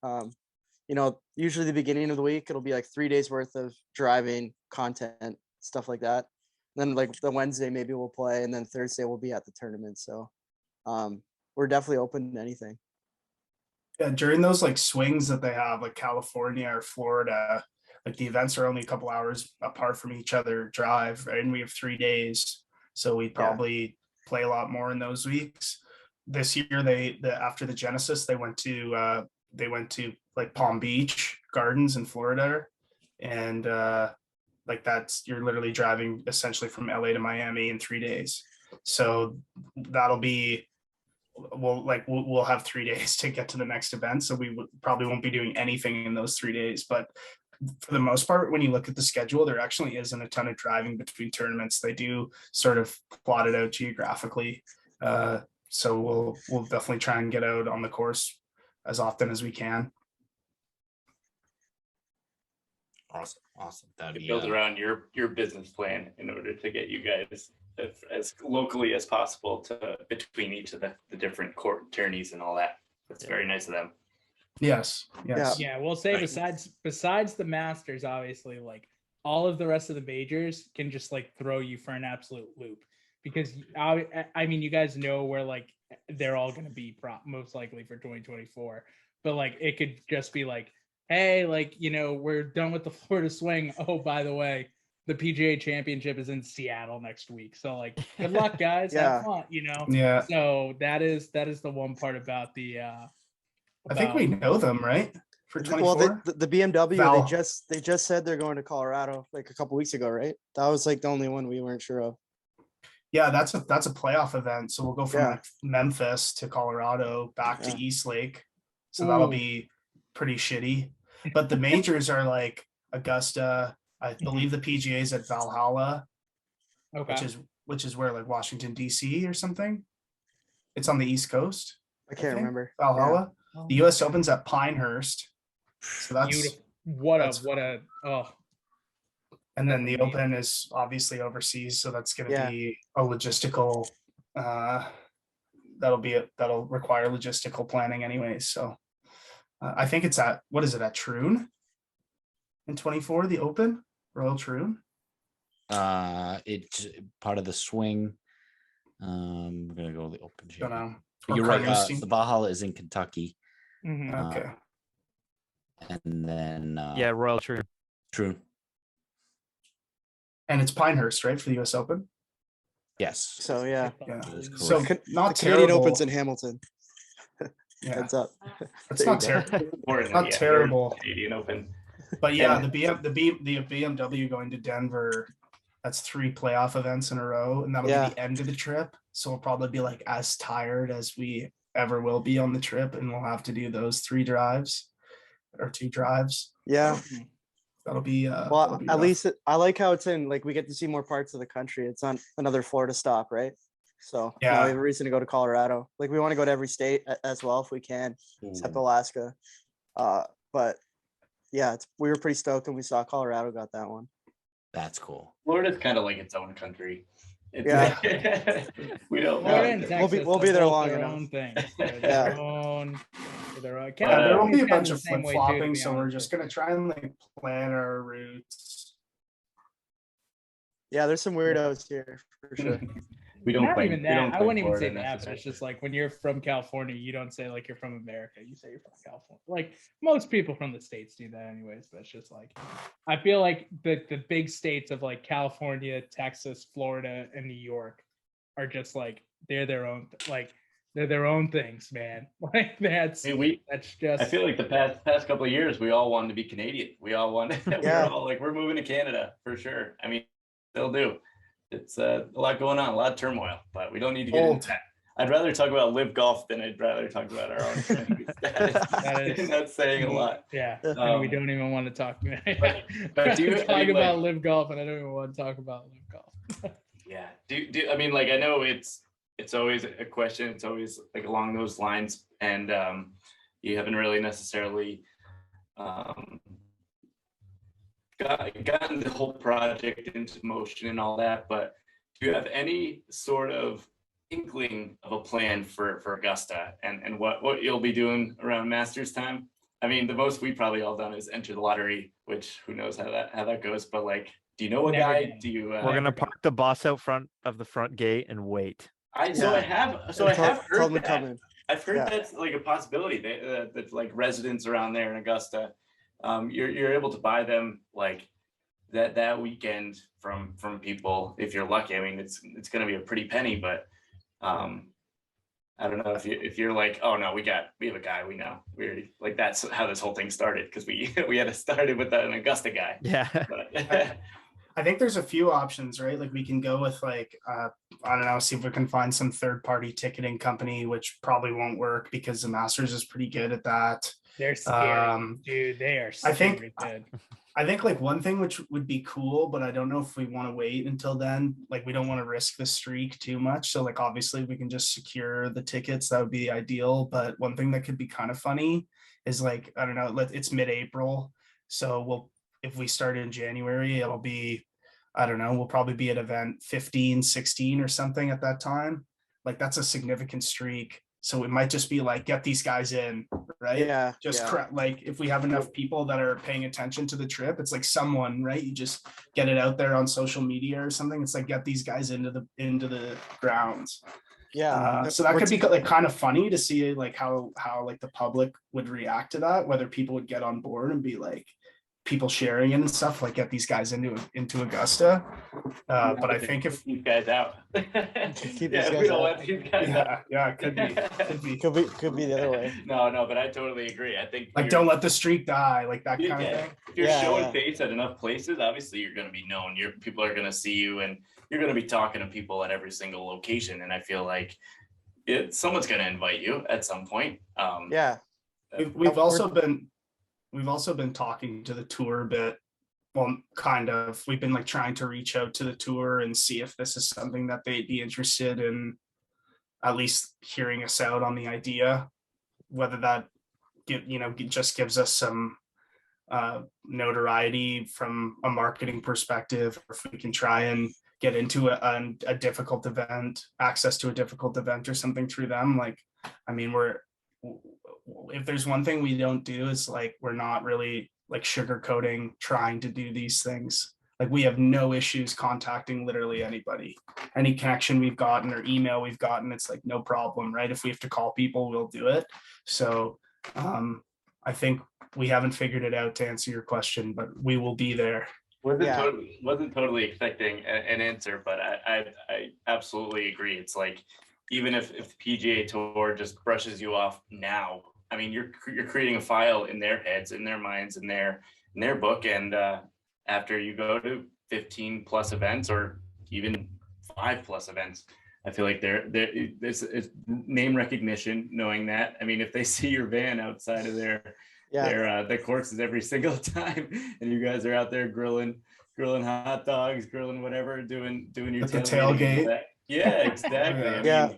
usually the beginning of the week, it'll be like 3 days worth of driving content, stuff like that. And then like the Wednesday, maybe we'll play. And then Thursday we'll be at the tournament. So we're definitely open to anything. Yeah, during those like swings that they have, like California or Florida, like the events are only a couple hours apart from each other drive, right? And we have 3 days. So we probably play a lot more in those weeks. This year, after the Genesis, they went to like Palm Beach Gardens in Florida, and like you're literally driving essentially from LA to Miami in 3 days. So that'll be, we'll have 3 days to get to the next event. So we probably won't be doing anything in those 3 days. But for the most part, when you look at the schedule, there actually isn't a ton of driving between tournaments. They do sort of plot it out geographically. So we'll definitely try and get out on the course as often as we can. Awesome. That'd be build around your business plan in order to get you guys as locally as possible to between each of the different court attorneys and all that. That's very nice of them. Yes. Yeah, we'll say besides the Masters, obviously, like all of the rest of the majors can just like throw you for an absolute loop, because I mean, you guys know where like they're all going to be most likely for 2024, but like it could just be like, hey, like, we're done with the Florida swing. Oh, by the way, the PGA Championship is in Seattle next week. So like, good luck, guys. Have fun, Yeah. So that is the one part about the I think we know them, right? For 24. Well, the BMW, they just said they're going to Colorado like a couple weeks ago, right? That was like the only one we weren't sure of. Yeah, that's a playoff event. So we'll go from like Memphis to Colorado back to East Lake. So that'll be pretty shitty. But the majors are like Augusta. I believe the PGA is at Valhalla, which is where like Washington DC or something. It's on the East Coast. I can't remember. Valhalla. Yeah. The U.S. Open's at Pinehurst. So that's beautiful. And then the Open is obviously overseas, so that's going to be a logistical. That'll require logistical planning, anyways. So I think it's at Troon in 24, the Open, Royal Troon. It's part of the swing. We're gonna go to the Open. Don't know. You're right. The Valhalla is in Kentucky. Mm-hmm. Okay. And then Royal Troon. True. And it's Pinehurst, right, for the U.S. Open? Yes. So yeah. So not the Canadian terrible. Open's in Hamilton. Heads up. It's not terrible. Not terrible. Canadian Open. But yeah, the BMW going to Denver, that's 3 playoff events in a row, and that'll be the end of the trip. So we'll probably be like as tired as we ever will be on the trip, and we'll have to do those 3 drives or 2 drives. Yeah. That'll be at least I like how it's in, like, we get to see more parts of the country. It's on another Florida stop, right? So we have a reason to go to Colorado. Like, we want to go to every state as well if we can, except Alaska. But yeah, we were pretty stoked when we saw Colorado got that one. That's cool. Florida's kind of like its own country. We don't. We'll be there long enough. There will be a bunch of flip flopping, so we're just gonna try and like plan our routes. Yeah, there's some weirdos here for sure. We don't Not claim, even we don't that. I claim wouldn't even say Florida that, but necessarily. it's just like when you're from California, you don't say like you're from America. You say you're from California. Like most people from the States do that anyways, but it's just like I feel like the big states of like California, Texas, Florida, and New York are just like they're their own they're their own things, man. Like that's I mean, that's just I feel like the past couple of years, we all wanted to be Canadian. We all wanted, we're all like, we're moving to Canada for sure. I mean, still do. It's a lot going on, a lot of turmoil, but we don't need to get into that. I'd rather talk about live golf than I'd rather talk about our own status. That's saying a lot. Yeah, and we don't even want to talk. But do you talk about live golf, and I don't even want to talk about live golf. Yeah. Do I mean, like, I know it's always a question. It's always like along those lines, and you haven't really necessarily gotten the whole project into motion and all that. But do you have any sort of inkling of a plan for Augusta and what you'll be doing around Masters time? I mean, the most we probably all done is enter the lottery, which who knows how that goes. But like, do you know a guy? Do you? We're gonna park the bus out front of the front gate and wait. I have heard that. I've heard that's like a possibility that like residents around there in Augusta, you're able to buy them like that weekend from people if you're lucky. I mean, it's going to be a pretty penny, but I don't know if you're like, oh no, we have a guy we know. We're like, that's how this whole thing started, because we had to start it with an Augusta guy. Yeah. But, I think there's a few options, right? Like we can go with like, I don't know, see if we can find some third-party ticketing company, which probably won't work because the Masters is pretty good at that. They're scary, dude. They are scary good. I think like one thing which would be cool, but I don't know if we want to wait until then. Like we don't want to risk the streak too much. So like obviously we can just secure the tickets. That would be ideal. But one thing that could be kind of funny is like, I don't know, it's mid-April. So if we start in January, it'll be, I don't know, we'll probably be at event 15, 16 or something at that time. Like that's a significant streak. So it might just be like, get these guys in, right? Yeah. Like if we have enough people that are paying attention to the trip, it's like someone, right? You just get it out there on social media or something. It's like, get these guys into the grounds. Yeah. So that could be like kind of funny to see like how like the public would react to that, whether people would get on board and be like, people sharing it and stuff, like get these guys into Augusta. But I think if these guys out, keep these guys out. It could be the other way. No, but I totally agree. I think like don't let the streak die, like that kind of thing. If you're showing face at enough places, obviously you're going to be known. People are going to see you, and you're going to be talking to people at every single location. And I feel like someone's going to invite you at some point. We've also been talking to the tour a bit. Well, kind of. We've been like trying to reach out to the tour and see if this is something that they'd be interested in, at least hearing us out on the idea. Whether that just gives us some notoriety from a marketing perspective, or if we can try and get into a difficult event, access to a difficult event or something through them. Like, I mean, if there's one thing we don't do, is like, we're not really like sugarcoating trying to do these things. Like we have no issues contacting literally anybody, any connection we've gotten or email we've gotten, it's like no problem, right? If we have to call people, we'll do it. So I think we haven't figured it out, to answer your question, but we will be there. Wasn't totally expecting an answer, but I absolutely agree. It's like, even if the PGA Tour just brushes you off now, I mean, you're creating a file in their heads, in their minds, in their book, and after you go to 15 plus events, or even 5 plus events, I feel like it's name recognition. Knowing that, I mean, if they see your van outside of their courses every single time, and you guys are out there grilling hot dogs, grilling whatever, doing your tailgate. Yeah, exactly. Yeah.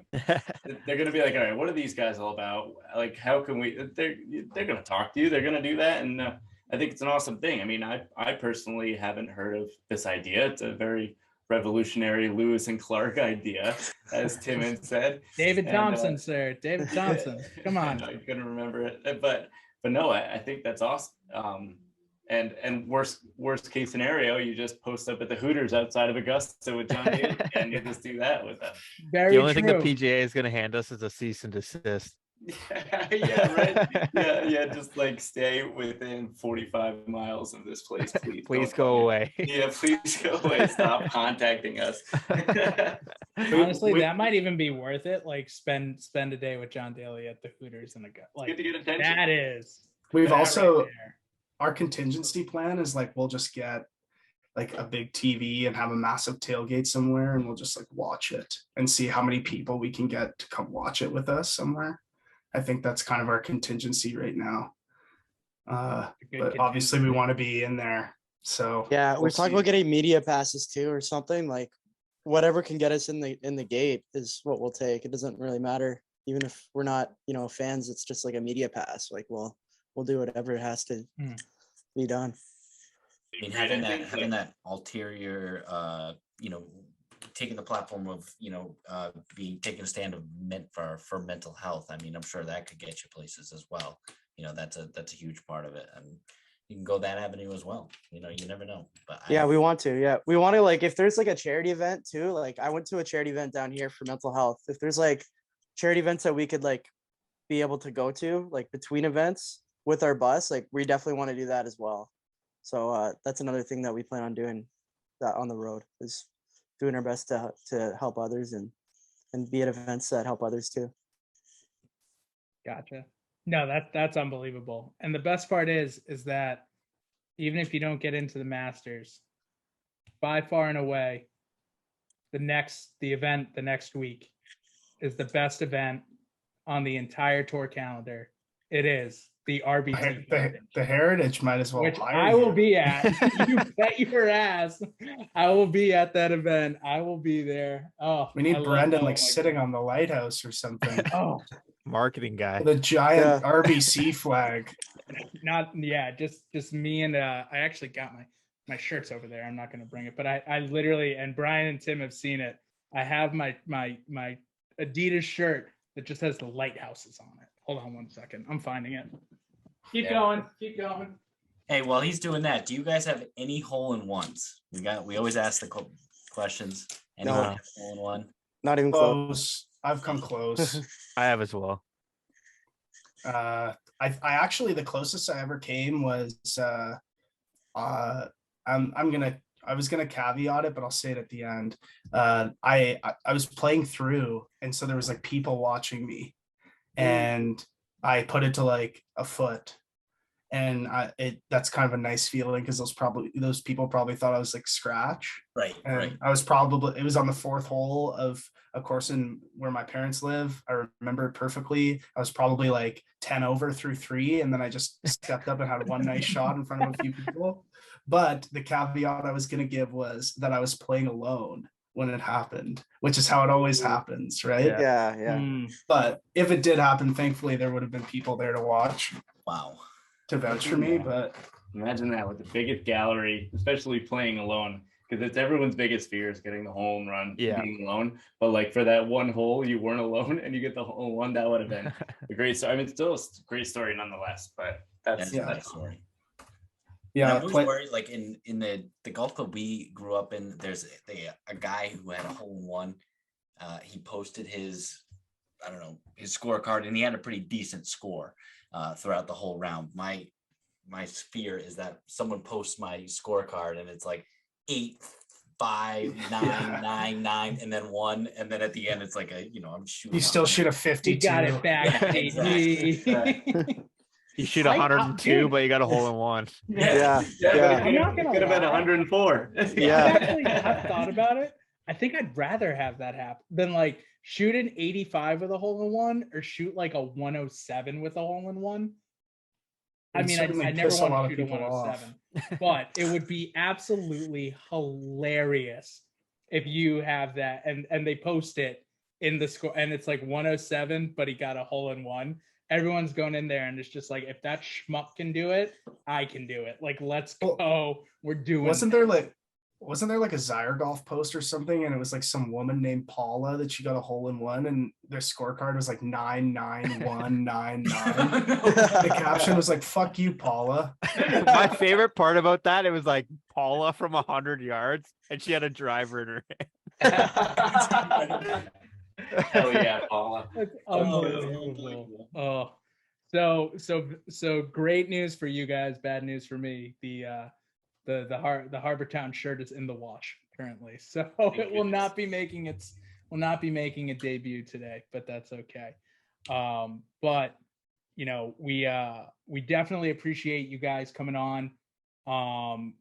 They're gonna be like, all right, what are these guys all about? Like, how can we? They're gonna talk to you. They're gonna do that, and I think it's an awesome thing. I mean, I personally haven't heard of this idea. It's a very revolutionary Lewis and Clark idea, as Tim said. David Thompson, sir. David Thompson. Come on. I couldn't remember it, but no, I think that's awesome. And worst case scenario, you just post up at the Hooters outside of Augusta with John Daly, and you just do that with them. Very The only true. thing the PGA is going to hand us is a cease and desist. Yeah, right. Yeah. Just like stay within 45 miles of this place, please. Please Don't go come away. here. Yeah, please go away. Stop contacting us. Honestly, that might even be worth it. Like spend a day with John Daly at the Hooters and Good to get attention. that is. We've that also right there. Our contingency plan is like we'll just get like a big TV and have a massive tailgate somewhere, and we'll just like watch it and see how many people we can get to come watch it with us somewhere. I think that's kind of our contingency right now. But obviously we want to be in there. So Yeah, we're talking about see. getting media passes too or something. Like whatever can get us in the gate is what we'll take. It doesn't really matter. Even if we're not, fans, it's just like a media pass. Like we'll do whatever it has to be done. I mean, having that ulterior, taking the platform of, taking a stand for mental health. I mean, I'm sure that could get you places as well. That's a huge part of it, and you can go that avenue as well. You never know. But We want to. Yeah, we want to, like, if there's like a charity event too. Like I went to a charity event down here for mental health. If there's like charity events that we could like be able to go to, like between events with our bus, like we definitely want to do that as well. So that's another thing that we plan on doing that on the road, is doing our best to help others and be at events that help others too. Gotcha. No, that's unbelievable. And the best part is that even if you don't get into the Masters, by far and away, the event the next week is the best event on the entire tour calendar. It is the RBT. The Heritage might as well. Which I will be at. You bet your ass. I will be at that event. I will be there. Oh, we need Brendan sitting on the lighthouse or something. Oh, marketing guy. The giant RBC flag. Just me and I actually got my shirts over there. I'm not going to bring it, but I literally, and Brian and Tim have seen it. I have my Adidas shirt that just has the lighthouses on it. Hold on one second. I'm finding it. Keep going. Hey, while he's doing that, do you guys have any hole-in-ones? We always ask the questions. Any hole-in-one? Not even close. I've come close. I have as well. I actually, the closest I ever came was I was gonna caveat it, but I'll say it at the end. I was playing through, and so there was like people watching me, and I put it to like a foot, and that's kind of a nice feeling because those people probably thought I was like scratch. Right. And right. it was on the fourth hole of a course in where my parents live. I remember it perfectly. I was probably like 10 over through 3, and then I just stepped up and had one nice shot in front of a few people. But the caveat I was going to give was that I was playing alone when it happened, which is how it always happens, right? Yeah. But if it did happen, thankfully there would have been people there to watch. Wow. To vouch for me. But imagine that with the biggest gallery, especially playing alone, because it's everyone's biggest fear is getting the hole and run, being alone. But like for that one hole, you weren't alone and you get the hole in one. That would have been a great story. I mean, it's still a great story nonetheless. But that's a nice story. Yeah, I'm always worried, like in the golf club we grew up in, there's a guy who had a hole in one. He posted his scorecard, and he had a pretty decent score throughout the whole round. My fear is that someone posts my scorecard and it's like 8, 5, 9, 9, 9, and then 1, and then at the end it's like I'm shooting. You still shoot a 52. You got it back. Yeah, exactly. You shoot 102, but you got a hole in one. Yeah. I'm not gonna could have been 104. I've thought about it. I think I'd rather have that happen than like shoot an 85 with a hole in one or shoot like a 107 with a hole in one. I mean, I never want to shoot a 107, but it would be absolutely hilarious if you have that and they post it in the score and it's like 107, but he got a hole in one. Everyone's going in there and it's just like, if that schmuck can do it, I can do it. Like, let's go. We're doing Wasn't there wasn't there like a Zyre Golf post or something, and it was like some woman named Paula that she got a hole in one, and their scorecard was like 99199. The caption was like, "Fuck you, Paula." My favorite part about that, it was like Paula from 100 yards, and she had a driver in her hand. Hell yeah, Paula. That's unbelievable. Oh, so great news for you guys, bad news for me. The Harbortown shirt is in the wash currently, so it will not be making a debut today, but that's okay. But you know, we definitely appreciate you guys coming on.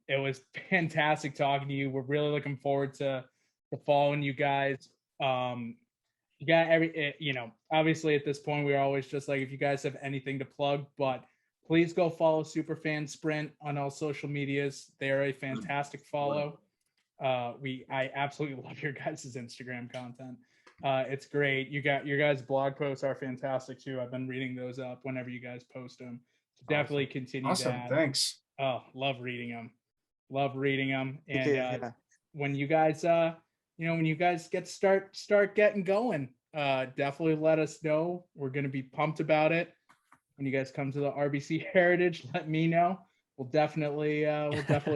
It was fantastic talking to you. We're really looking forward to following you guys. You got obviously at this point, we're always just like, if you guys have anything to plug, but please go follow Superfan Sprint on all social medias. They're a fantastic follow. I absolutely love your guys' Instagram content. It's great. Your guys' blog posts are fantastic too. I've been reading those up whenever you guys post them. So definitely continue that. Thanks. Oh, love reading them. And Yeah. when you guys when you guys start getting going, definitely let us know. We're gonna be pumped about it. When you guys come to the RBC Heritage, let me know. We'll definitely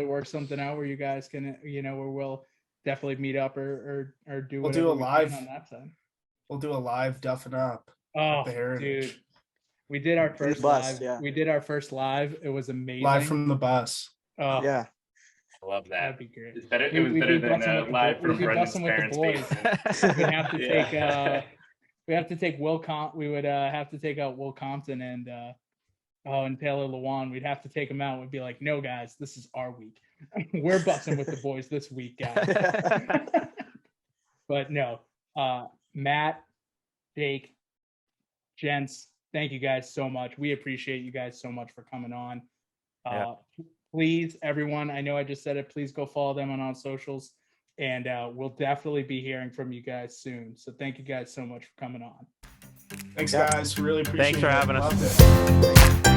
work something out where you guys can, where we'll definitely meet up or do. We'll do a we live can on that side. We'll do a live Duffin Up. Oh, the Heritage. dude, we did our first bus, live. yeah. We did our first live. It was amazing. Live from the bus. Oh, Yeah. I love that. that'd be great. It's better. It was better than live from Brendan's parents' basement. We'd have to Yeah. take we have to take we would have to take out Will Compton and Taylor Lewan. We'd have to take them out. We'd be like, no guys, this is our week. We're busting with the boys this week, guys. But no, Matt, Jake, Gents, thank you guys so much. We appreciate you guys so much for coming on. Please, everyone, I know I just said it, please go follow them on all socials, and we'll definitely be hearing from you guys soon. So thank you guys so much for coming on. Thanks, guys. Really appreciate it. Thanks for having us. Loved it.